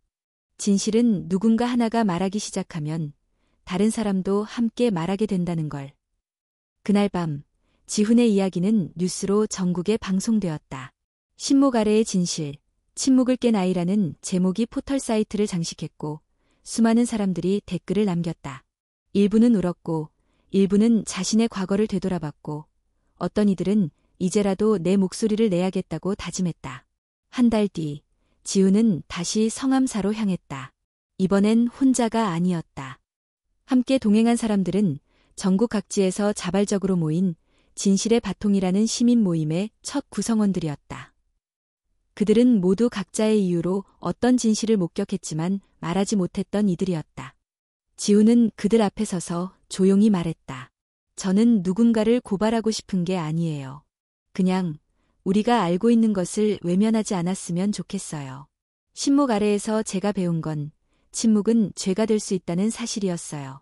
진실은 누군가 하나가 말하기 시작하면 다른 사람도 함께 말하게 된다는 걸. 그날 밤 지훈의 이야기는 뉴스로 전국에 방송되었다. 신목 아래의 진실, 침묵을 깬 아이라는 제목이 포털 사이트를 장식했고 수많은 사람들이 댓글을 남겼다. 일부는 울었고 일부는 자신의 과거를 되돌아봤고 어떤 이들은 이제라도 내 목소리를 내야겠다고 다짐했다. 한 달 뒤 지훈은 다시 성암사로 향했다. 이번엔 혼자가 아니었다. 함께 동행한 사람들은 전국 각지에서 자발적으로 모인 진실의 바통이라는 시민 모임의 첫 구성원들이었다. 그들은 모두 각자의 이유로 어떤 진실을 목격했지만 말하지 못했던 이들이었다. 지훈은 그들 앞에 서서 조용히 말했다. 저는 누군가를 고발하고 싶은 게 아니에요. 그냥 우리가 알고 있는 것을 외면하지 않았으면 좋겠어요. 신목 아래에서 제가 배운 건 침묵은 죄가 될 수 있다는 사실이었어요.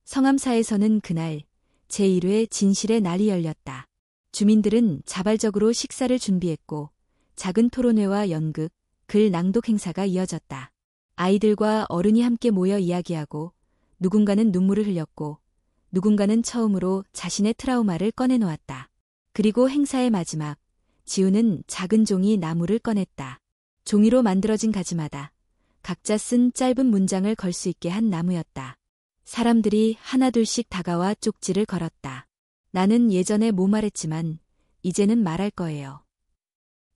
성암사에서는 그날 제1회 진실의 날이 열렸다. 주민들은 자발적으로 식사를 준비했고 작은 토론회와 연극, 글 낭독 행사가 이어졌다. 아이들과 어른이 함께 모여 이야기하고 누군가는 눈물을 흘렸고 누군가는 처음으로 자신의 트라우마를 꺼내놓았다. 그리고 행사의 마지막, 지훈은 작은 종이 나무를 꺼냈다. 종이로 만들어진 가지마다 각자 쓴 짧은 문장을 걸 수 있게 한 나무였다. 사람들이 하나둘씩 다가와 쪽지를 걸었다. 나는 예전에 뭐 말했지만 이제는 말할 거예요.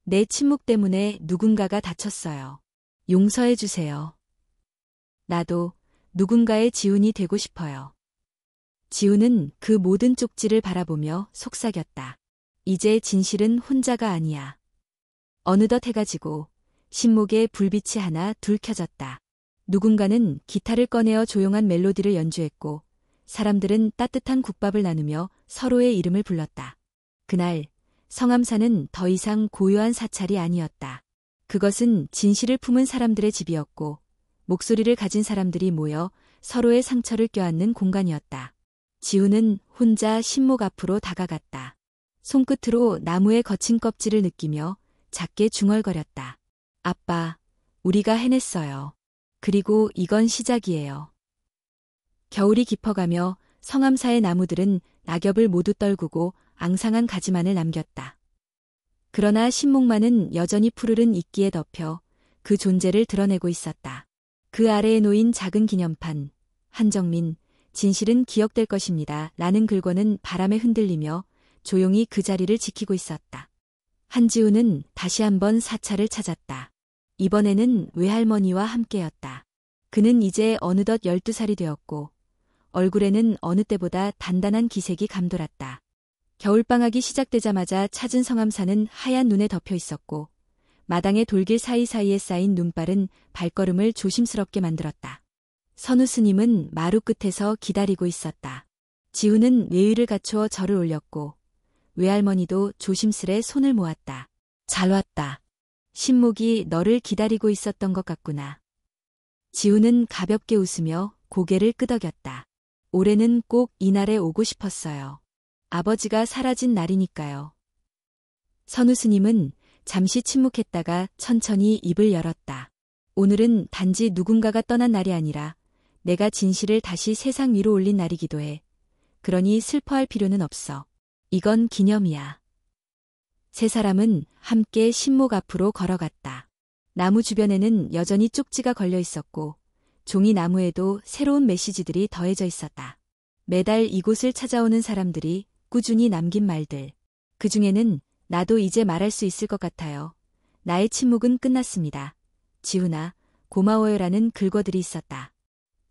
내 침묵 때문에 누군가가 다쳤어요. 용서해 주세요. 나도 누군가의 지훈이 되고 싶어요. 지훈은 그 모든 쪽지를 바라보며 속삭였다. 이제 진실은 혼자가 아니야. 어느덧 해가 지고 신목에 불빛이 하나 둘 켜졌다. 누군가는 기타를 꺼내어 조용한 멜로디를 연주했고 사람들은 따뜻한 국밥을 나누며 서로의 이름을 불렀다. 그날 성암사는 더 이상 고요한 사찰이 아니었다. 그것은 진실을 품은 사람들의 집이었고 목소리를 가진 사람들이 모여 서로의 상처를 껴안는 공간이었다. 지훈은 혼자 신목 앞으로 다가갔다. 손끝으로 나무의 거친 껍질을 느끼며 작게 중얼거렸다. 아빠, 우리가 해냈어요. 그리고 이건 시작이에요. 겨울이 깊어가며 성암사의 나무들은 낙엽을 모두 떨구고 앙상한 가지만을 남겼다. 그러나 신목만은 여전히 푸르른 이끼에 덮여 그 존재를 드러내고 있었다. 그 아래에 놓인 작은 기념판, 한정민, 진실은 기억될 것입니다. 라는 글권은 바람에 흔들리며 조용히 그 자리를 지키고 있었다. 한지우는 다시 한번 사찰을 찾았다. 이번에는 외할머니와 함께였다. 그는 이제 어느덧 12살이 되었고 얼굴에는 어느 때보다 단단한 기색이 감돌았다. 겨울방학이 시작되자마자 찾은 성암사는 하얀 눈에 덮여 있었고 마당의 돌길 사이사이에 쌓인 눈발은 발걸음을 조심스럽게 만들었다. 선우 스님은 마루 끝에서 기다리고 있었다. 지훈은 예의를 갖추어 절을 올렸고 외할머니도 조심스레 손을 모았다. 잘 왔다. 신목이 너를 기다리고 있었던 것 같구나. 지훈은 가볍게 웃으며 고개를 끄덕였다. 올해는 꼭 이날에 오고 싶었어요. 아버지가 사라진 날이니까요. 선우 스님은 잠시 침묵했다가 천천히 입을 열었다. 오늘은 단지 누군가가 떠난 날이 아니라 내가 진실을 다시 세상 위로 올린 날이기도 해. 그러니 슬퍼할 필요는 없어. 이건 기념이야. 세 사람은 함께 신목 앞으로 걸어갔다. 나무 주변에는 여전히 쪽지가 걸려 있었고 종이 나무에도 새로운 메시지들이 더해져 있었다. 매달 이곳을 찾아오는 사람들이 꾸준히 남긴 말들. 그 중에는 나도 이제 말할 수 있을 것 같아요. 나의 침묵은 끝났습니다. 지훈아, 고마워요라는 글거들이 있었다.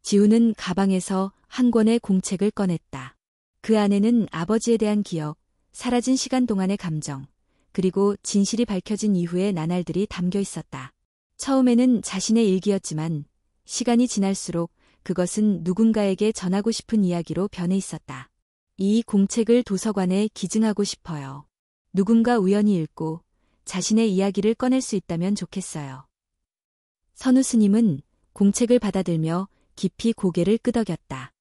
지훈은 가방에서 한 권의 공책을 꺼냈다. 그 안에는 아버지에 대한 기억, 사라진 시간 동안의 감정, 그리고 진실이 밝혀진 이후의 나날들이 담겨 있었다. 처음에는 자신의 일기였지만 시간이 지날수록 그것은 누군가에게 전하고 싶은 이야기로 변해 있었다. 이 공책을 도서관에 기증하고 싶어요. 누군가 우연히 읽고 자신의 이야기를 꺼낼 수 있다면 좋겠어요. 선우 스님은 공책을 받아들며 깊이 고개를 끄덕였다.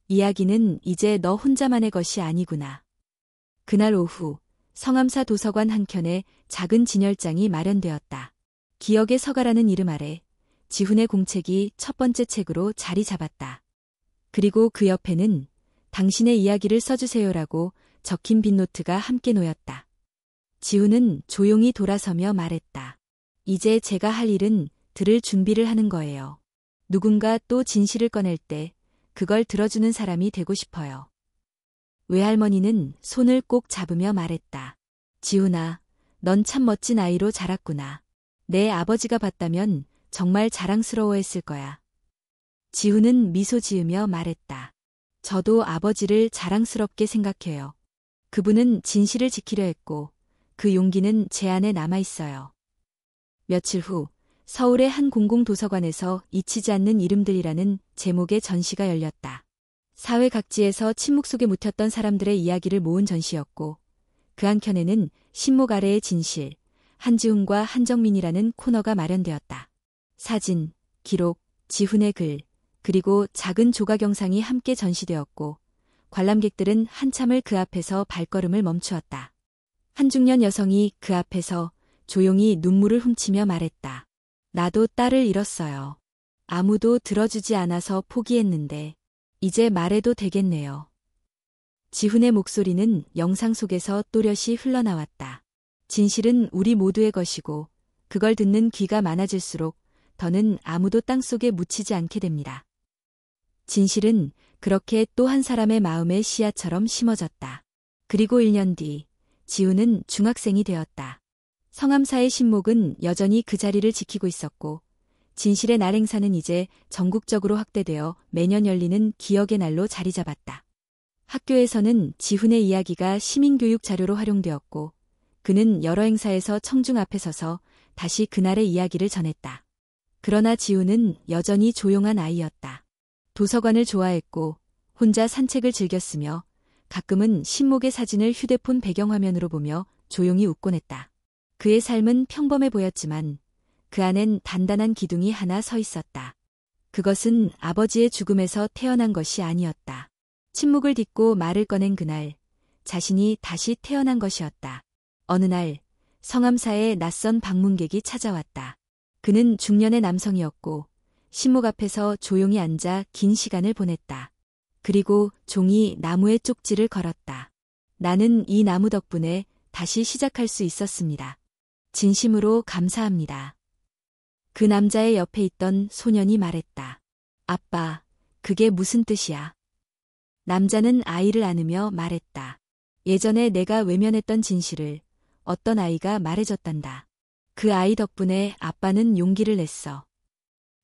이야기는 이제 너 혼자만의 것이 아니구나. 그날 오후 성암사 도서관 한켠에 작은 진열장이 마련되었다. 기억의 서가라는 이름 아래 지훈의 공책이 첫 번째 책으로 자리 잡았다. 그리고 그 옆에는 당신의 이야기를 써주세요라고 적힌 빈노트가 함께 놓였다. 지훈은 조용히 돌아서며 말했다. 이제 제가 할 일은 들을 준비를 하는 거예요. 누군가 또 진실을 꺼낼 때 그걸 들어주는 사람이 되고 싶어요. 외할머니는 손을 꼭 잡으며 말했다. 지훈아, 넌 참 멋진 아이로 자랐구나. 내 아버지가 봤다면 정말 자랑스러워했을 거야. 지훈은 미소 지으며 말했다. 저도 아버지를 자랑스럽게 생각해요. 그분은 진실을 지키려 했고 그 용기는 제 안에 남아있어요. 며칠 후 서울의 한 공공도서관에서 잊히지 않는 이름들이라는 제목의 전시가 열렸다. 사회 각지에서 침묵 속에 묻혔던 사람들의 이야기를 모은 전시였고 그 한켠에는 신목 아래의 진실, 한지훈과 한정민이라는 코너가 마련되었다. 사진, 기록, 지훈의 글, 그리고 작은 조각 영상이 함께 전시되었고 관람객들은 한참을 그 앞에서 발걸음을 멈추었다. 한 중년 여성이 그 앞에서 조용히 눈물을 훔치며 말했다. 나도 딸을 잃었어요. 아무도 들어주지 않아서 포기했는데 이제 말해도 되겠네요. 지훈의 목소리는 영상 속에서 또렷이 흘러나왔다. 진실은 우리 모두의 것이고 그걸 듣는 귀가 많아질수록 더는 아무도 땅속에 묻히지 않게 됩니다. 진실은 그렇게 또 한 사람의 마음에 씨앗처럼 심어졌다. 그리고 1년 뒤 지훈은 중학생이 되었다. 성암사의 신목은 여전히 그 자리를 지키고 있었고 진실의 날 행사는 이제 전국적으로 확대되어 매년 열리는 기억의 날로 자리 잡았다. 학교에서는 지훈의 이야기가 시민교육 자료로 활용되었고 그는 여러 행사에서 청중 앞에 서서 다시 그날의 이야기를 전했다. 그러나 지훈은 여전히 조용한 아이였다. 도서관을 좋아했고 혼자 산책을 즐겼으며 가끔은 신목의 사진을 휴대폰 배경화면으로 보며 조용히 웃곤 했다. 그의 삶은 평범해 보였지만 그 안엔 단단한 기둥이 하나 서 있었다. 그것은 아버지의 죽음에서 태어난 것이 아니었다. 침묵을 딛고 말을 꺼낸 그날 자신이 다시 태어난 것이었다. 어느 날 성암사에 낯선 방문객이 찾아왔다. 그는 중년의 남성이었고 신목 앞에서 조용히 앉아 긴 시간을 보냈다. 그리고 종이 나무에 쪽지를 걸었다. 나는 이 나무 덕분에 다시 시작할 수 있었습니다. 진심으로 감사합니다. 그 남자의 옆에 있던 소년이 말했다. 아빠, 그게 무슨 뜻이야? 남자는 아이를 안으며 말했다. 예전에 내가 외면했던 진실을 어떤 아이가 말해줬단다. 그 아이 덕분에 아빠는 용기를 냈어.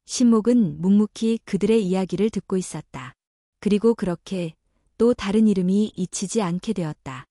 신목은 묵묵히 그들의 이야기를 듣고 있었다. 그리고 그렇게 또 다른 이름이 잊히지 않게 되었다.